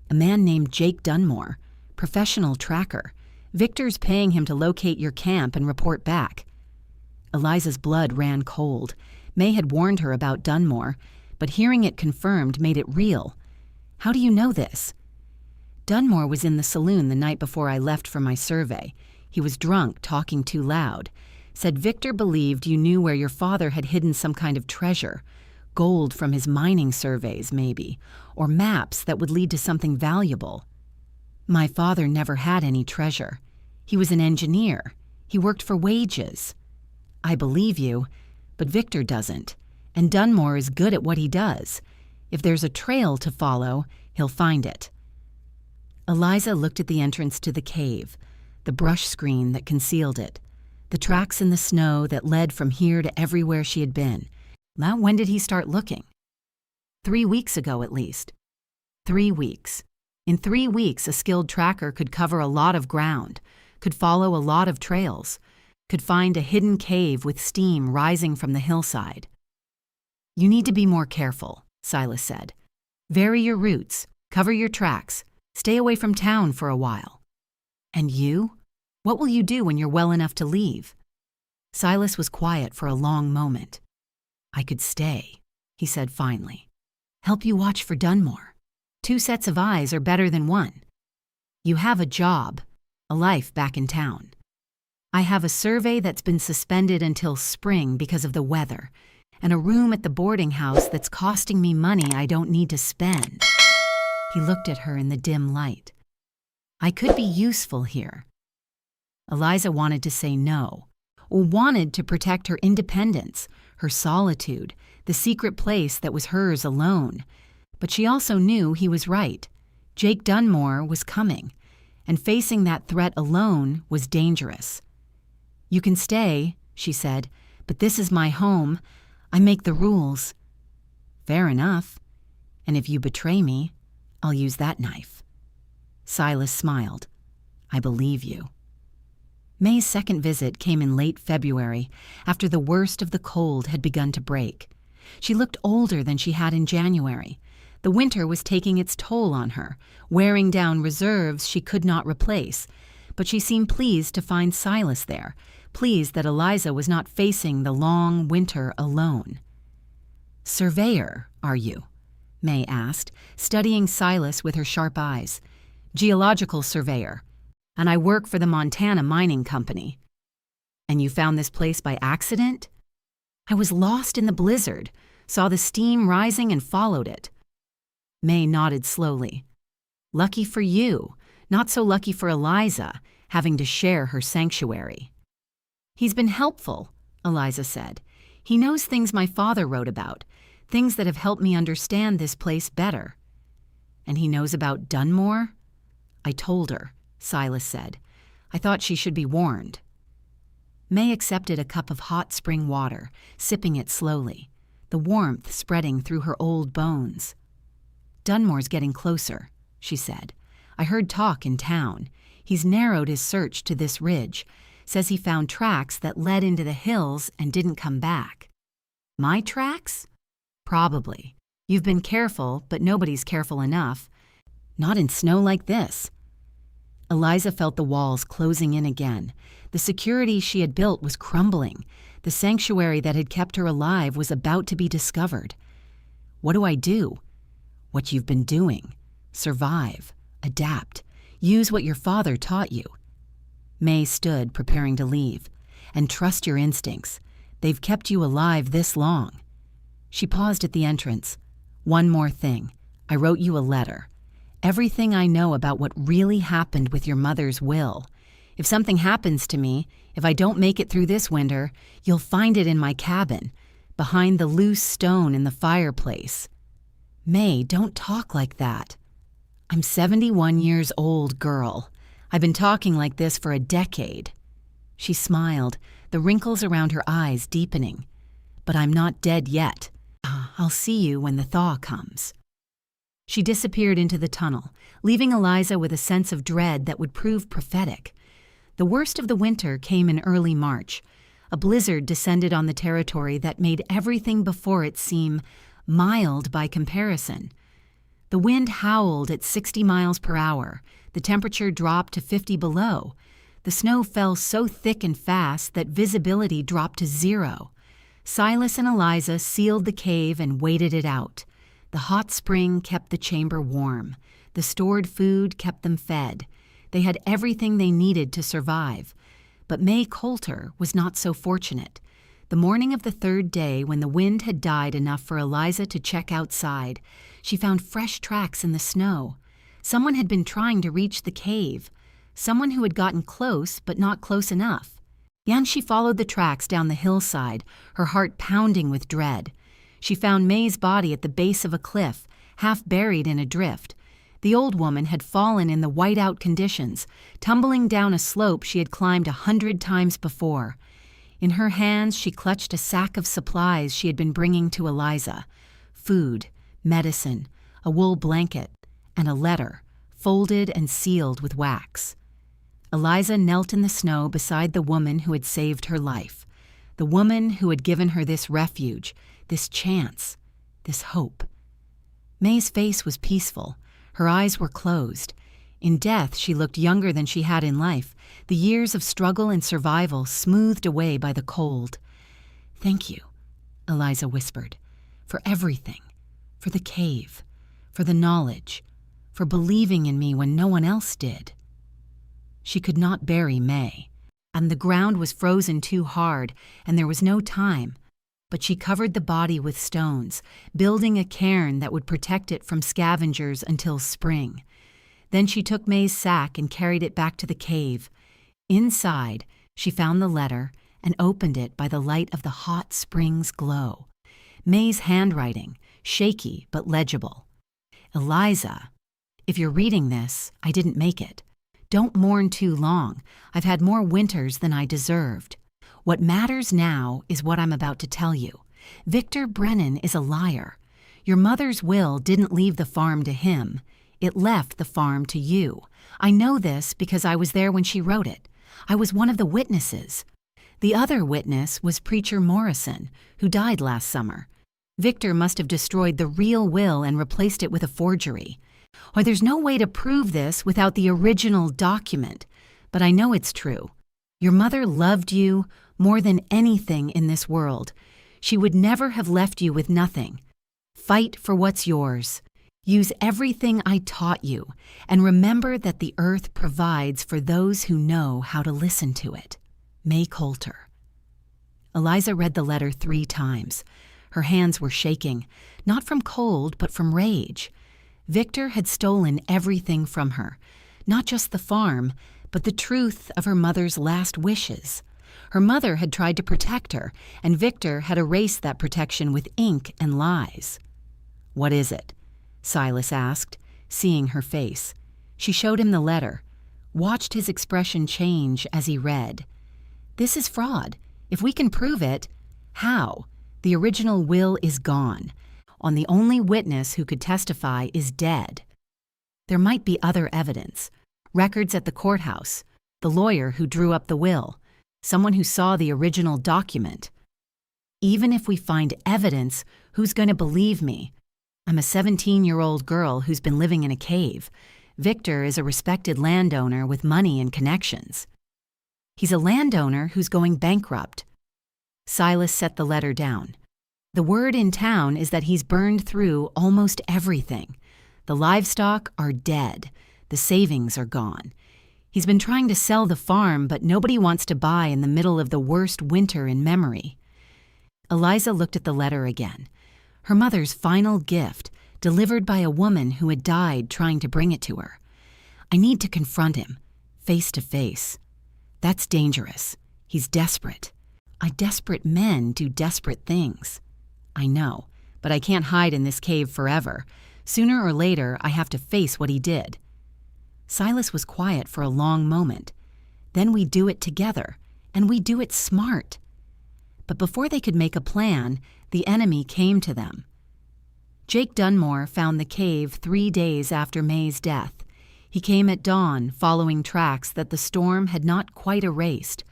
A man named Jake Dunmore, professional tracker. Victor's paying him to locate your camp and report back." Eliza's blood ran cold. May had warned her about Dunmore, but hearing it confirmed made it real. "How do you know this?" "Dunmore was in the saloon the night before I left for my survey. He was drunk, talking too loud. Said Victor believed you knew where your father had hidden some kind of treasure. Gold from his mining surveys, maybe, or maps that would lead to something valuable." "My father never had any treasure. He was an engineer. He worked for wages." "I believe you, but Victor doesn't. And Dunmore is good at what he does. If there's a trail to follow, he'll find it." Eliza looked at the entrance to the cave, the brush screen that concealed it, the tracks in the snow that led from here to everywhere she had been. Now, when did he start looking? 3 weeks ago, at least. 3 weeks. In 3 weeks, a skilled tracker could cover a lot of ground, could follow a lot of trails, could find a hidden cave with steam rising from the hillside. "You need to be more careful," Silas said. "Vary your routes, cover your tracks, stay away from town for a while." "And you? What will you do when you're well enough to leave?" Silas was quiet for a long moment. "I could stay," he said finally. "Help you watch for Dunmore. 2 sets of eyes are better than 1. You have a job, a life back in town. I have a survey that's been suspended until spring because of the weather, and a room at the boarding house that's costing me money I don't need to spend." He looked at her in the dim light. "I could be useful here." Eliza wanted to say no, or wanted to protect her independence, her solitude, the secret place that was hers alone. But she also knew he was right. Jake Dunmore was coming, and facing that threat alone was dangerous. "You can stay," she said, "but this is my home. I make the rules." "Fair enough. And if you betray me, I'll use that knife." Silas smiled. "I believe you." May's second visit came in late February, after the worst of the cold had begun to break. She looked older than she had in January. The winter was taking its toll on her, wearing down reserves she could not replace, but she seemed pleased to find Silas there, pleased that Eliza was not facing the long winter alone. "Surveyor, are you?" May asked, studying Silas with her sharp eyes. "Geological surveyor. And I work for the Montana Mining Company." "And you found this place by accident?" "I was lost in the blizzard. saw the steam rising and followed it. May nodded slowly. Lucky for you, not so lucky for Eliza, having to share her sanctuary. He's been helpful, Eliza said. He knows things my father wrote about, things that have helped me understand this place better. And he knows about Dunmore? I told her, Silas said. I thought she should be warned. May accepted a cup of hot spring water, sipping it slowly, the warmth spreading through her old bones. Dunmore's getting closer, she said. I heard talk in town. He's narrowed his search to this ridge, says he found tracks that led into the hills and didn't come back. My tracks? Probably. You've been careful, but nobody's careful enough. Not in snow like this. Eliza felt the walls closing in again. The security she had built was crumbling. The sanctuary that had kept her alive was about to be discovered. What do I do? What you've been doing. Survive. Adapt. Use what your father taught you. May stood, preparing to leave. And trust your instincts. They've kept you alive this long. She paused at the entrance. One more thing. I wrote you a letter. Everything I know about what really happened with your mother's will. If something happens to me, if I don't make it through this winter, you'll find it in my cabin, behind the loose stone in the fireplace. May, don't talk like that. I'm 71 years old, girl. I've been talking like this for a decade. She smiled, the wrinkles around her eyes deepening. But I'm not dead yet. I'll see you when the thaw comes. She disappeared into the tunnel, leaving Eliza with a sense of dread that would prove prophetic. The worst of the winter came in early March. A blizzard descended on the territory that made everything before it seem mild by comparison. The wind howled at 60 miles per hour. The temperature dropped to 50 below. The snow fell so thick and fast that visibility dropped to zero. Silas and Eliza sealed the cave and waited it out. The hot spring kept the chamber warm. The stored food kept them fed. They had everything they needed to survive. But May Coulter was not so fortunate. The morning of the third day, when the wind had died enough for Eliza to check outside, she found fresh tracks in the snow. Someone had been trying to reach the cave. Someone who had gotten close, but not close enough. And she followed the tracks down the hillside, her heart pounding with dread. She found May's body at the base of a cliff, half buried in a drift. The old woman had fallen in the whiteout conditions, tumbling down a slope she had climbed 100 times before. In her hands, she clutched a sack of supplies she had been bringing to Eliza. Food, medicine, a wool blanket, and a letter, folded and sealed with wax. Eliza knelt in the snow beside the woman who had saved her life, the woman who had given her this refuge, this chance, this hope. May's face was peaceful. Her eyes were closed. In death, she looked younger than she had in life, the years of struggle and survival smoothed away by the cold. Thank you, Eliza whispered, for everything, for the cave, for the knowledge, for believing in me when no one else did. She could not bury May, and the ground was frozen too hard, and there was no time. But she covered the body with stones, building a cairn that would protect it from scavengers until spring. Then she took May's sack and carried it back to the cave. Inside, she found the letter and opened it by the light of the hot spring's glow. May's handwriting, shaky but legible. Eliza, if you're reading this, I didn't make it. Don't mourn too long. I've had more winters than I deserved. What matters now is what I'm about to tell you. Victor Brennan is a liar. Your mother's will didn't leave the farm to him. It left the farm to you. I know this because I was there when she wrote it. I was one of the witnesses. The other witness was Preacher Morrison, who died last summer. Victor must have destroyed the real will and replaced it with a forgery. Or there's no way to prove this without the original document. But I know it's true. Your mother loved you more than anything in this world. She would never have left you with nothing. Fight for what's yours. Use everything I taught you, and remember that the earth provides for those who know how to listen to it. May Coulter. Eliza read the letter 3 times. Her hands were shaking, not from cold but from rage. Victor had stolen everything from her, not just the farm, but the truth of her mother's last wishes. Her mother had tried to protect her, and Victor had erased that protection with ink and lies. "What is it?" Silas asked, seeing her face. She showed him the letter, watched his expression change as he read. "This is fraud. If we can prove it—" "How? The original will is gone. On the only witness who could testify is dead. There might be other evidence. Records at the courthouse, the lawyer who drew up the will, someone who saw the original document. Even if we find evidence, who's going to believe me? I'm a 17-year-old girl who's been living in a cave. Victor is a respected landowner with money and connections. He's a landowner who's going bankrupt." Silas set the letter down. "The word in town is that he's burned through almost everything. The livestock are dead. The savings are gone. He's been trying to sell the farm, but nobody wants to buy in the middle of the worst winter in memory." Eliza looked at the letter again. Her mother's final gift, delivered by a woman who had died trying to bring it to her. "I need to confront him, face to face. That's dangerous. He's desperate. Desperate men do desperate things. I know, but I can't hide in this cave forever. Sooner or later, I have to face what he did." Silas was quiet for a long moment. "Then we do it together, and we do it smart." But before they could make a plan, the enemy came to them. Jake Dunmore found the cave 3 days after May's death. He came at dawn, following tracks that the storm had not quite erased.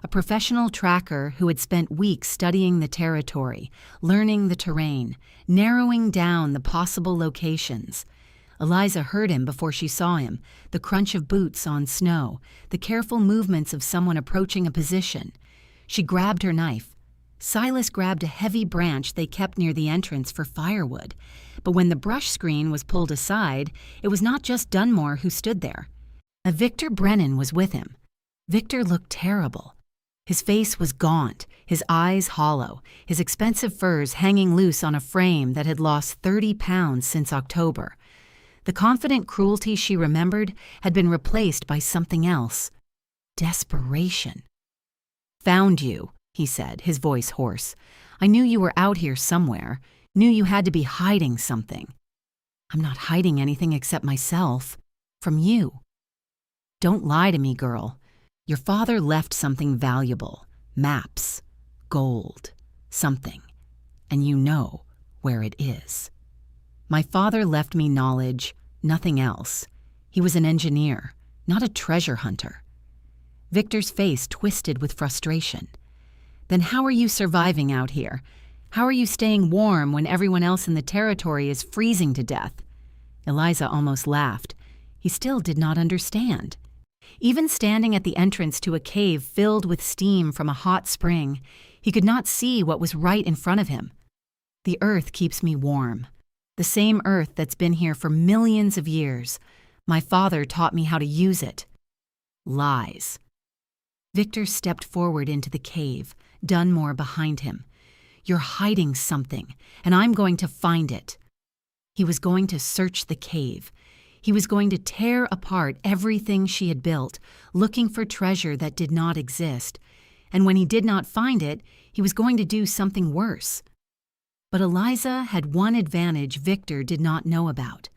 A professional tracker who had spent weeks studying the territory, learning the terrain, narrowing down the possible locations. Eliza heard him before she saw him, the crunch of boots on snow, the careful movements of someone approaching a position. She grabbed her knife. Silas grabbed a heavy branch they kept near the entrance for firewood. But when the brush screen was pulled aside, it was not just Dunmore who stood there. A Victor Brennan was with him. Victor looked terrible. His face was gaunt, his eyes hollow, his expensive furs hanging loose on a frame that had lost 30 pounds since October. The confident cruelty she remembered had been replaced by something else. Desperation. "Found you," he said, his voice hoarse. "I knew you were out here somewhere, knew you had to be hiding something." "I'm not hiding anything except myself. From you." "Don't lie to me, girl. Your father left something valuable. Maps. Gold. Something. And you know where it is." "My father left me knowledge, nothing else. He was an engineer, not a treasure hunter." Victor's face twisted with frustration. "Then how are you surviving out here? How are you staying warm when everyone else in the territory is freezing to death?" Eliza almost laughed. He still did not understand. Even standing at the entrance to a cave filled with steam from a hot spring, he could not see what was right in front of him. "The earth keeps me warm. The same earth that's been here for millions of years. My father taught me how to use it." Lies. Victor stepped forward into the cave, Dunmore behind him. "You're hiding something, and I'm going to find it." He was going to search the cave. He was going to tear apart everything she had built, looking for treasure that did not exist. And when he did not find it, he was going to do something worse. But Eliza had one advantage Victor did not know about.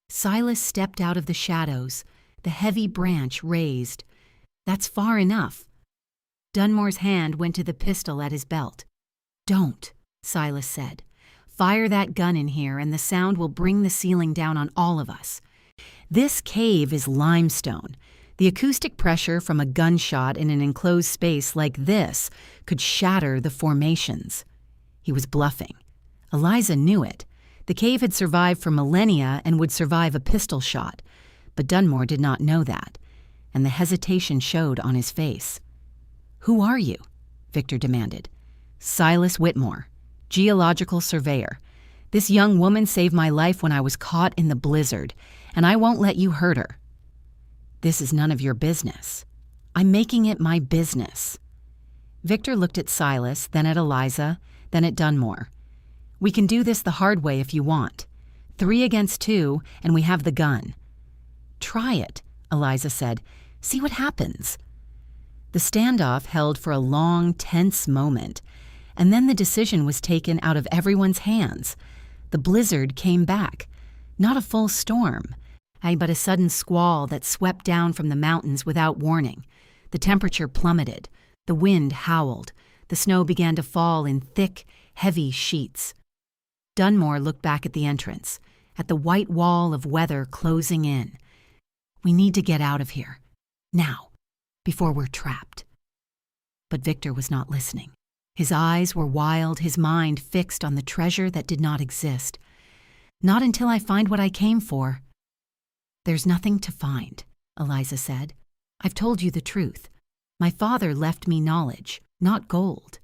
Silas stepped out of the shadows, the heavy branch raised. "That's far enough." Dunmore's hand went to the pistol at his belt. "Don't," Silas said. "Fire that gun in here and the sound will bring the ceiling down on all of us. This cave is limestone. The acoustic pressure from a gunshot in an enclosed space like this could shatter the formations." He was bluffing. Eliza knew it. The cave had survived for millennia and would survive a pistol shot. But Dunmore did not know that, and the hesitation showed on his face. "Who are you?" Victor demanded. "Silas Whitmore, geological surveyor. This young woman saved my life when I was caught in the blizzard, and I won't let you hurt her." "This is none of your business." "I'm making it my business." Victor looked at Silas, then at Eliza, then at Dunmore. We can do this the hard way if you want. 3 against 2, and we have the gun." "Try it," Eliza said. "See what happens." The standoff held for a long, tense moment, and then the decision was taken out of everyone's hands. The blizzard came back. Not a full storm, but a sudden squall that swept down from the mountains without warning. The temperature plummeted. The wind howled. The snow began to fall in thick, heavy sheets. Dunmore looked back at the entrance, at the white wall of weather closing in. "We need to get out of here. Now, before we're trapped." But Victor was not listening. His eyes were wild, his mind fixed on the treasure that did not exist. "Not until I find what I came for." "There's nothing to find," Eliza said. "I've told you the truth. My father left me knowledge, not gold."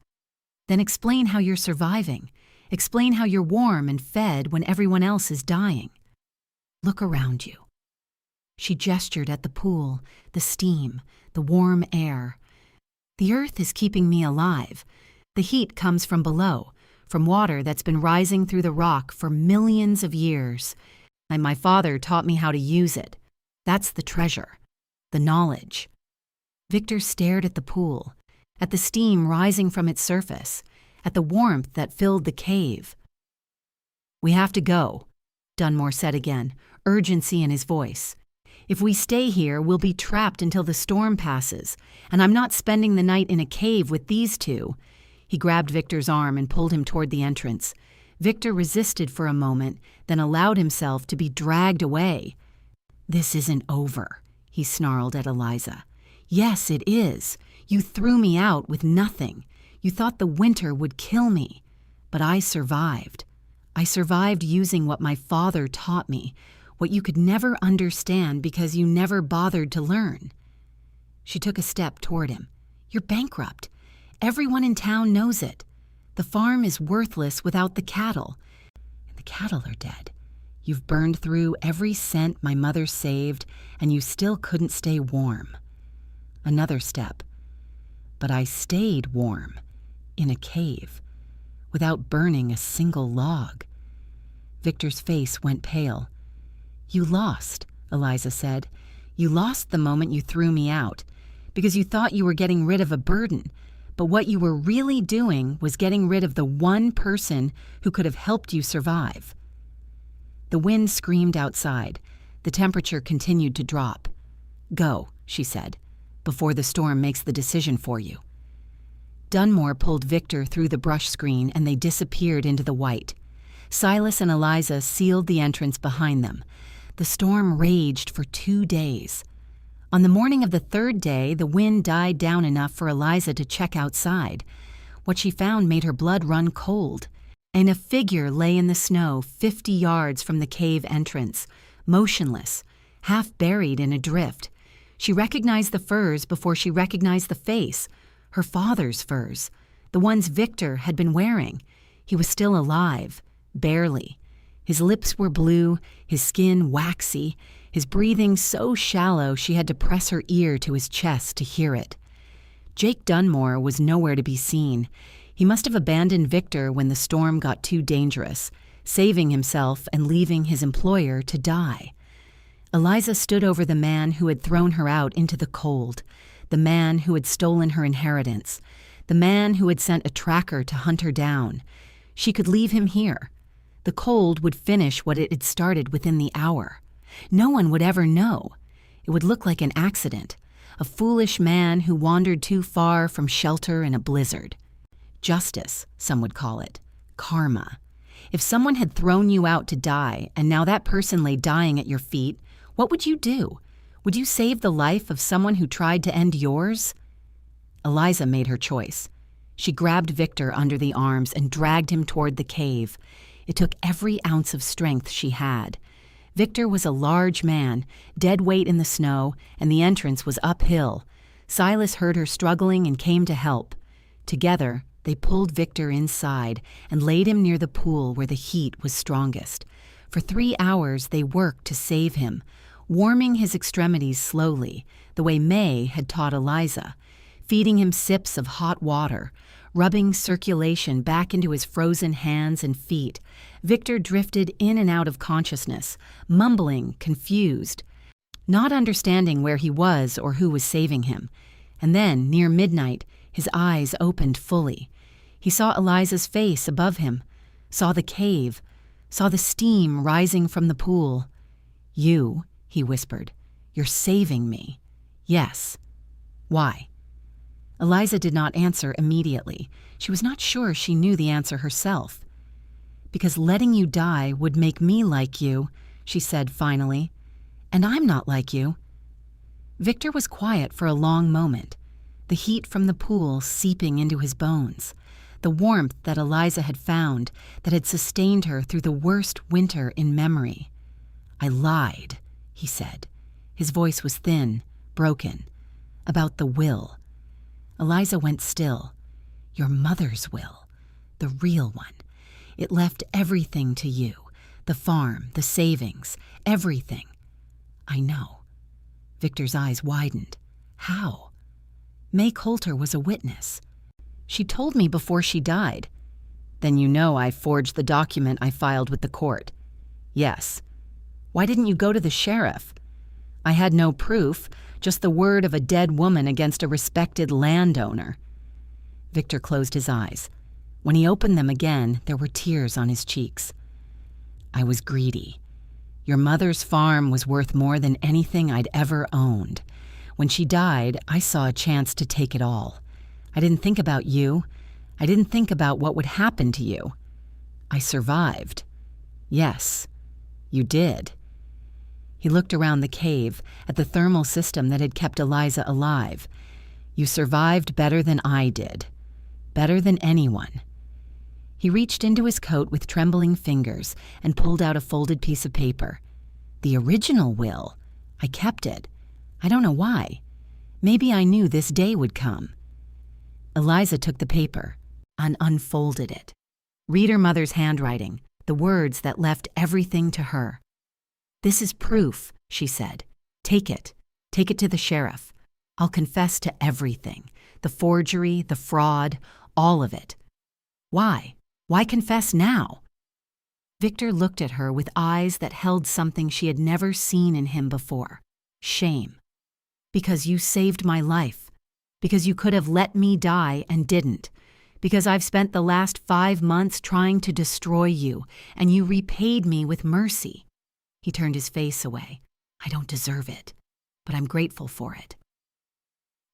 "Then explain how you're surviving. Explain how you're warm and fed when everyone else is dying. Look around you." She gestured at the pool, the steam, the warm air. "The earth is keeping me alive. The heat comes from below, from water that's been rising through the rock for millions of years. And my father taught me how to use it. That's the treasure, the knowledge." Victor stared at the pool, at the steam rising from its surface, at the warmth that filled the cave. "We have to go," Dunmore said again, urgency in his voice. "If we stay here, we'll be trapped until the storm passes, and I'm not spending the night in a cave with these two." He grabbed Victor's arm and pulled him toward the entrance. Victor resisted for a moment, then allowed himself to be dragged away. "This isn't over," he snarled at Eliza. "Yes, it is. You threw me out with nothing. You thought the winter would kill me. But I survived. I survived using what my father taught me, what you could never understand because you never bothered to learn." She took a step toward him. "You're bankrupt. Everyone in town knows it. The farm is worthless without the cattle. And the cattle are dead. You've burned through every cent my mother saved, and you still couldn't stay warm." Another step. "But I stayed warm, in a cave, without burning a single log." Victor's face went pale. "You lost," Eliza said. "You lost the moment you threw me out, because you thought you were getting rid of a burden. But what you were really doing was getting rid of the one person who could have helped you survive." The wind screamed outside. The temperature continued to drop. "Go," she said, "before the storm makes the decision for you." Dunmore pulled Victor through the brush screen and they disappeared into the white. Silas and Eliza sealed the entrance behind them. The storm raged for 2 days. On the morning of the 3rd day, the wind died down enough for Eliza to check outside. What she found made her blood run cold, and a figure lay in the snow 50 yards from the cave entrance, motionless, half buried in a drift. She recognized the furs before she recognized the face, her father's furs, the ones Victor had been wearing. He was still alive, barely. His lips were blue, his skin waxy, his breathing so shallow she had to press her ear to his chest to hear it. Jake Dunmore was nowhere to be seen. He must have abandoned Victor when the storm got too dangerous, saving himself and leaving his employer to die. Eliza stood over the man who had thrown her out into the cold, the man who had stolen her inheritance, the man who had sent a tracker to hunt her down. She could leave him here. The cold would finish what it had started within the hour. No one would ever know. It would look like an accident, a foolish man who wandered too far from shelter in a blizzard. Justice, some would call it. Karma. If someone had thrown you out to die, and now that person lay dying at your feet, what would you do? Would you save the life of someone who tried to end yours? Eliza made her choice. She grabbed Victor under the arms and dragged him toward the cave. It took every ounce of strength she had. Victor was a large man, dead weight in the snow, and the entrance was uphill. Silas heard her struggling and came to help. Together, they pulled Victor inside and laid him near the pool where the heat was strongest. For 3 hours, they worked to save him, warming his extremities slowly, the way May had taught Eliza, feeding him sips of hot water, Rubbing circulation back into his frozen hands and feet, Victor drifted in and out of consciousness, mumbling, confused, not understanding where he was or who was saving him. And then, near midnight, his eyes opened fully. He saw Eliza's face above him, saw the cave, saw the steam rising from the pool. "You," he whispered, "you're saving me." "Yes." "Why?" Eliza did not answer immediately. She was not sure she knew the answer herself. "Because letting you die would make me like you," she said finally. "And I'm not like you." Victor was quiet for a long moment, the heat from the pool seeping into his bones, the warmth that Eliza had found that had sustained her through the worst winter in memory. "I lied," he said. His voice was thin, broken. "About the will." Eliza went still. "Your mother's will. The real one. It left everything to you. The farm, the savings, everything." "I know." Victor's eyes widened. "How?" "May Coulter was a witness. She told me before she died." "Then you know I forged the document I filed with the court." "Yes." "Why didn't you go to the sheriff?" "I had no proof, just the word of a dead woman against a respected landowner." Victor closed his eyes. When he opened them again, there were tears on his cheeks. "I was greedy. Your mother's farm was worth more than anything I'd ever owned. When she died, I saw a chance to take it all. I didn't think about you. I didn't think about what would happen to you. I survived." "Yes, you did." He looked around the cave at the thermal system that had kept Eliza alive. "You survived better than I did. Better than anyone." He reached into his coat with trembling fingers and pulled out a folded piece of paper. "The original will. I kept it. I don't know why. Maybe I knew this day would come." Eliza took the paper and unfolded it. Read her mother's handwriting, the words that left everything to her. "This is proof," she said. "Take it. Take it to the sheriff. I'll confess to everything. The forgery, the fraud, all of it." "Why? Why confess now?" Victor looked at her with eyes that held something she had never seen in him before. Shame. "Because you saved my life. Because you could have let me die and didn't. Because I've spent the last 5 months trying to destroy you, and you repaid me with mercy." He turned his face away. "I don't deserve it, but I'm grateful for it."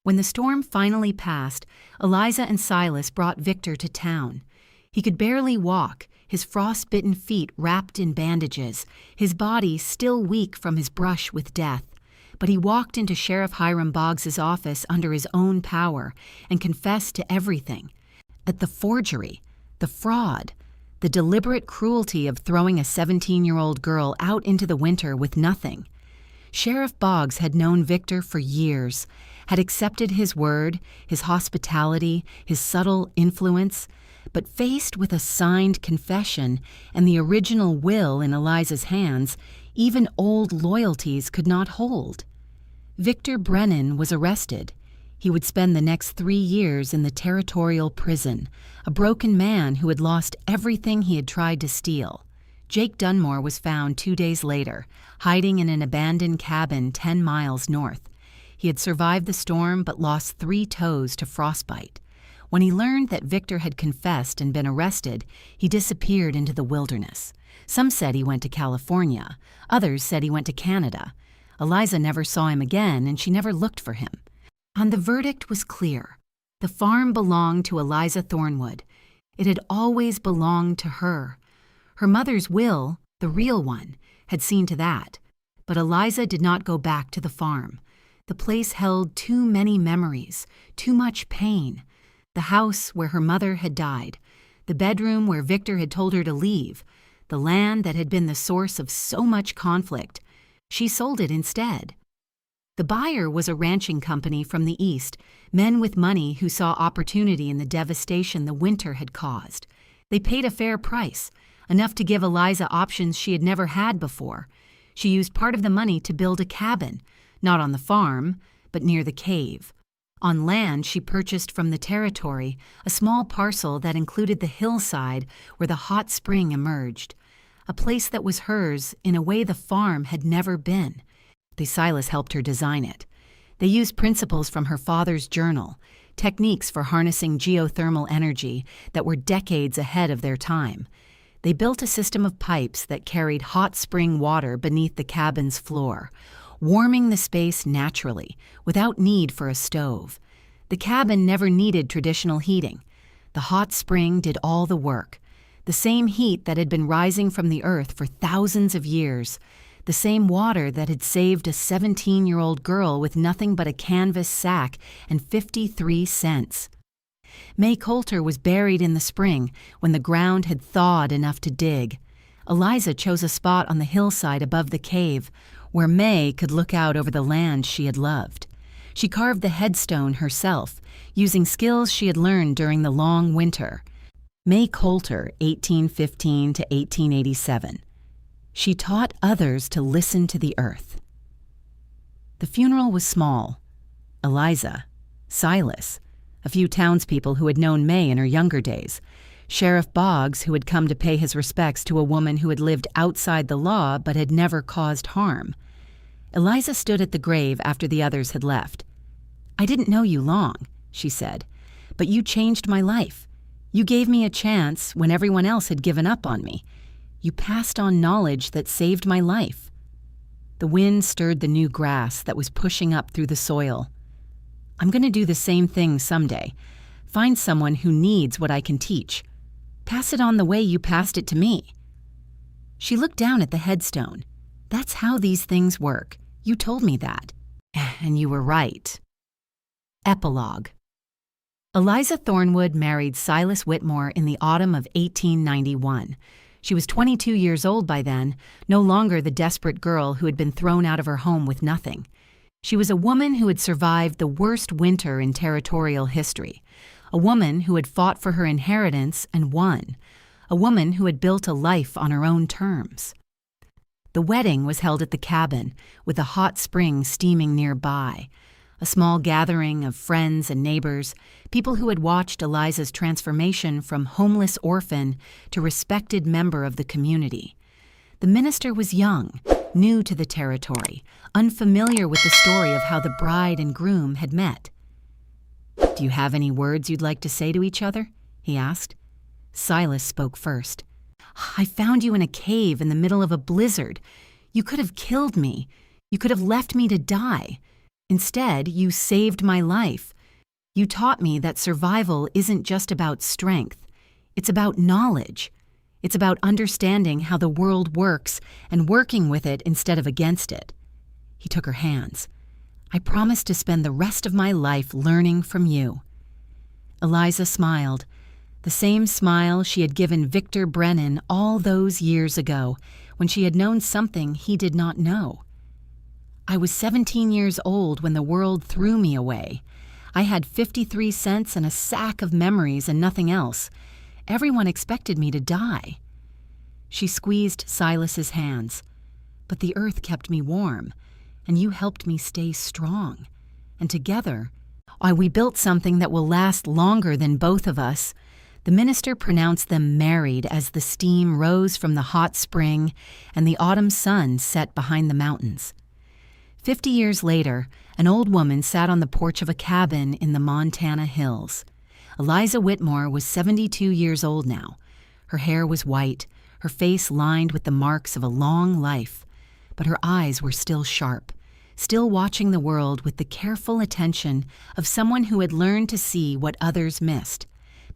When the storm finally passed, Eliza and Silas brought Victor to town. He could barely walk, his frost-bitten feet wrapped in bandages, his body still weak from his brush with death. But he walked into Sheriff Hiram Boggs's office under his own power and confessed to everything. At the forgery, the fraud, the deliberate cruelty of throwing a 17-year-old girl out into the winter with nothing. Sheriff Boggs had known Victor for years, had accepted his word, his hospitality, his subtle influence, but faced with a signed confession and the original will in Eliza's hands, even old loyalties could not hold. Victor Brennan was arrested. He would spend the next 3 years in the territorial prison, a broken man who had lost everything he had tried to steal. Jake Dunmore was found 2 days later, hiding in an abandoned cabin 10 miles north. He had survived the storm but lost 3 toes to frostbite. When he learned that Victor had confessed and been arrested, he disappeared into the wilderness. Some said he went to California. Others said he went to Canada. Eliza never saw him again, and she never looked for him. And the verdict was clear. The farm belonged to Eliza Thornwood. It had always belonged to her. Her mother's will, the real one, had seen to that. But Eliza did not go back to the farm. The place held too many memories, too much pain. The house where her mother had died, the bedroom where Victor had told her to leave, the land that had been the source of so much conflict. She sold it instead. The buyer was a ranching company from the east, men with money who saw opportunity in the devastation the winter had caused. They paid a fair price, enough to give Eliza options she had never had before. She used part of the money to build a cabin, not on the farm, but near the cave. On land, she purchased from the territory a small parcel that included the hillside where the hot spring emerged, a place that was hers in a way the farm had never been. Silas helped her design it. They used principles from her father's journal, techniques for harnessing geothermal energy that were decades ahead of their time. They built a system of pipes that carried hot spring water beneath the cabin's floor, warming the space naturally, without need for a stove. The cabin never needed traditional heating. The hot spring did all the work. The same heat that had been rising from the earth for thousands of years. The same water that had saved a 17-year-old girl with nothing but a canvas sack and 53 cents. May Coulter was buried in the spring when the ground had thawed enough to dig. Eliza chose a spot on the hillside above the cave, where May could look out over the land she had loved. She carved the headstone herself, using skills she had learned during the long winter. May Coulter, 1815 to 1887. She taught others to listen to the earth. The funeral was small. Eliza, Silas, a few townspeople who had known May in her younger days, Sheriff Boggs, who had come to pay his respects to a woman who had lived outside the law but had never caused harm. Eliza stood at the grave after the others had left. "I didn't know you long," she said, "but you changed my life. You gave me a chance when everyone else had given up on me. You passed on knowledge that saved my life." The wind stirred the new grass that was pushing up through the soil. "I'm going to do the same thing someday. Find someone who needs what I can teach. Pass it on the way you passed it to me." She looked down at the headstone. "That's how these things work. You told me that. And you were right." Epilogue. Eliza Thornwood married Silas Whitmore in the autumn of 1891. She was 22 years old by then, no longer the desperate girl who had been thrown out of her home with nothing. She was a woman who had survived the worst winter in territorial history, a woman who had fought for her inheritance and won, a woman who had built a life on her own terms. The wedding was held at the cabin, with a hot spring steaming nearby, a small gathering of friends and neighbors, people who had watched Eliza's transformation from homeless orphan to respected member of the community. The minister was young, new to the territory, unfamiliar with the story of how the bride and groom had met. "Do you have any words you'd like to say to each other?" he asked. Silas spoke first. "I found you in a cave in the middle of a blizzard. You could have killed me. You could have left me to die. Instead, you saved my life. You taught me that survival isn't just about strength. It's about knowledge. It's about understanding how the world works and working with it instead of against it." He took her hands. "I promise to spend the rest of my life learning from you." Eliza smiled, the same smile she had given Victor Brennan all those years ago when she had known something he did not know. "I was 17 years old when the world threw me away. I had 53 cents and a sack of memories and nothing else. Everyone expected me to die." She squeezed Silas's hands. "But the earth kept me warm, and you helped me stay strong. And together, we built something that will last longer than both of us." The minister pronounced them married as the steam rose from the hot spring and the autumn sun set behind the mountains. 50 years later, an old woman sat on the porch of a cabin in the Montana hills. Eliza Whitmore was 72 years old now. Her hair was white, her face lined with the marks of a long life, but her eyes were still sharp, still watching the world with the careful attention of someone who had learned to see what others missed.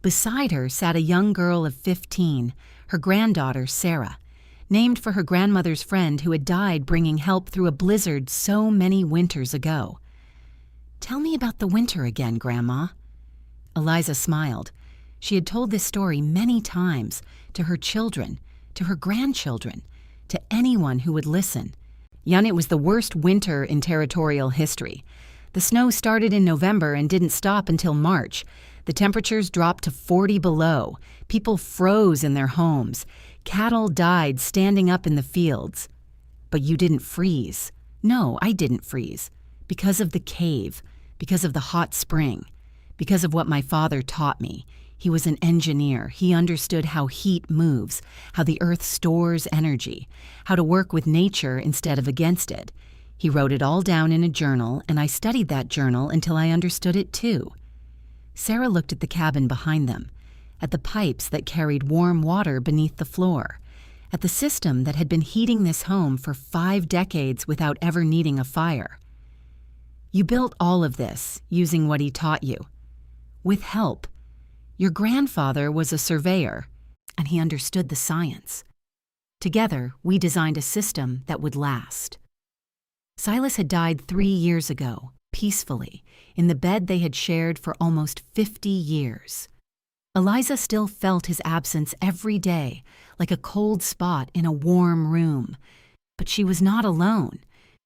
Beside her sat a young girl of 15, her granddaughter Sarah, named for her grandmother's friend who had died bringing help through a blizzard so many winters ago. "Tell me about the winter again, Grandma." Eliza smiled. She had told this story many times, to her children, to her grandchildren, to anyone who would listen. It was the worst winter in territorial history. The snow started in November and didn't stop until March. The temperatures dropped to 40 below. People froze in their homes. Cattle died standing up in the fields. "But you didn't freeze." "No, I didn't freeze. Because of the cave. Because of the hot spring. Because of what my father taught me. He was an engineer. He understood how heat moves, how the earth stores energy, how to work with nature instead of against it. He wrote it all down in a journal, and I studied that journal until I understood it too. Sarah looked at the cabin behind them, at the pipes that carried warm water beneath the floor, at the system that had been heating this home for 5 decades without ever needing a fire. You built all of this using what he taught you. With help. Your grandfather was a surveyor, and he understood the science. Together, we designed a system that would last. Silas had died 3 years ago, peacefully, in the bed they had shared for almost 50 years. Eliza still felt his absence every day, like a cold spot in a warm room. But she was not alone.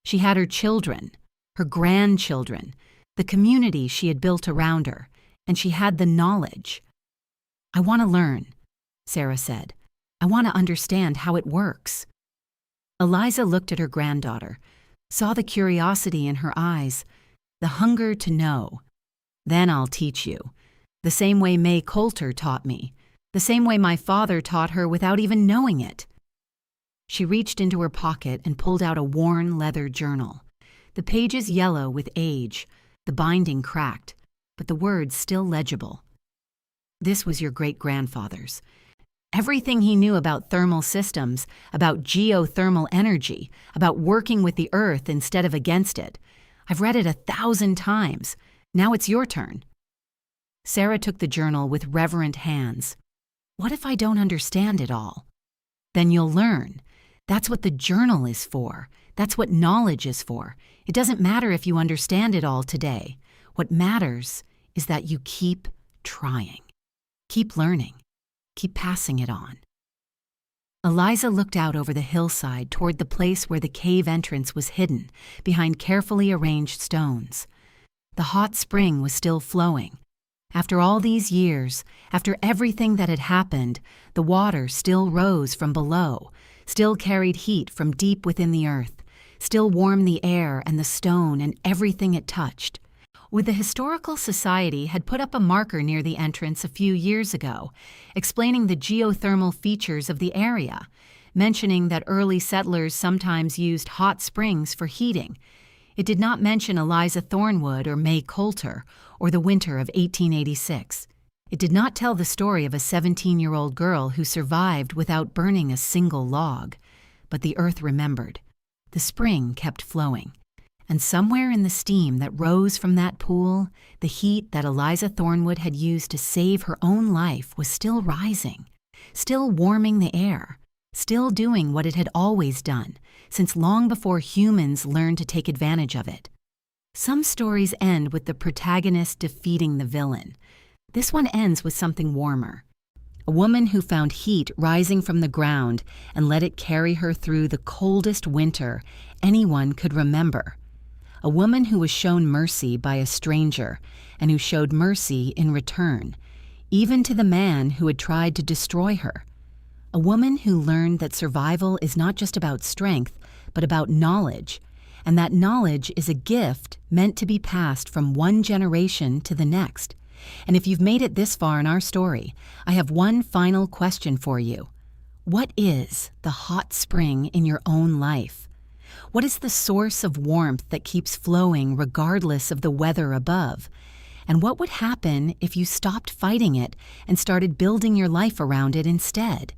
She had her children, her grandchildren, the community she had built around her, and she had the knowledge. I want to learn, Sarah said. I want to understand how it works. Eliza looked at her granddaughter, saw the curiosity in her eyes, the hunger to know. Then I'll teach you, the same way May Coulter taught me, the same way my father taught her without even knowing it. She reached into her pocket and pulled out a worn leather journal, the pages yellow with age, the binding cracked, but the words still legible. This was your great-grandfather's. Everything he knew about thermal systems, about geothermal energy, about working with the earth instead of against it. I've read it 1,000 times. Now it's your turn. Sarah took the journal with reverent hands. What if I don't understand it all? Then you'll learn. That's what the journal is for. That's what knowledge is for. It doesn't matter if you understand it all today. What matters is that you keep trying. Keep learning. Keep passing it on. Eliza looked out over the hillside toward the place where the cave entrance was hidden, behind carefully arranged stones. The hot spring was still flowing. After all these years, after everything that had happened, the water still rose from below, still carried heat from deep within the earth, still warmed the air and the stone and everything it touched. The Historical Society had put up a marker near the entrance a few years ago, explaining the geothermal features of the area, mentioning that early settlers sometimes used hot springs for heating. It did not mention Eliza Thornwood or May Coulter or the winter of 1886. It did not tell the story of a 17-year-old girl who survived without burning a single log. But the earth remembered. The spring kept flowing. And somewhere in the steam that rose from that pool, the heat that Eliza Thornwood had used to save her own life was still rising, still warming the air, still doing what it had always done, since long before humans learned to take advantage of it. Some stories end with the protagonist defeating the villain. This one ends with something warmer. A woman who found heat rising from the ground and let it carry her through the coldest winter anyone could remember. A woman who was shown mercy by a stranger and who showed mercy in return, even to the man who had tried to destroy her. A woman who learned that survival is not just about strength, but about knowledge, and that knowledge is a gift meant to be passed from one generation to the next. And if you've made it this far in our story, I have one final question for you. What is the hot spring in your own life? What is the source of warmth that keeps flowing regardless of the weather above? And what would happen if you stopped fighting it and started building your life around it instead?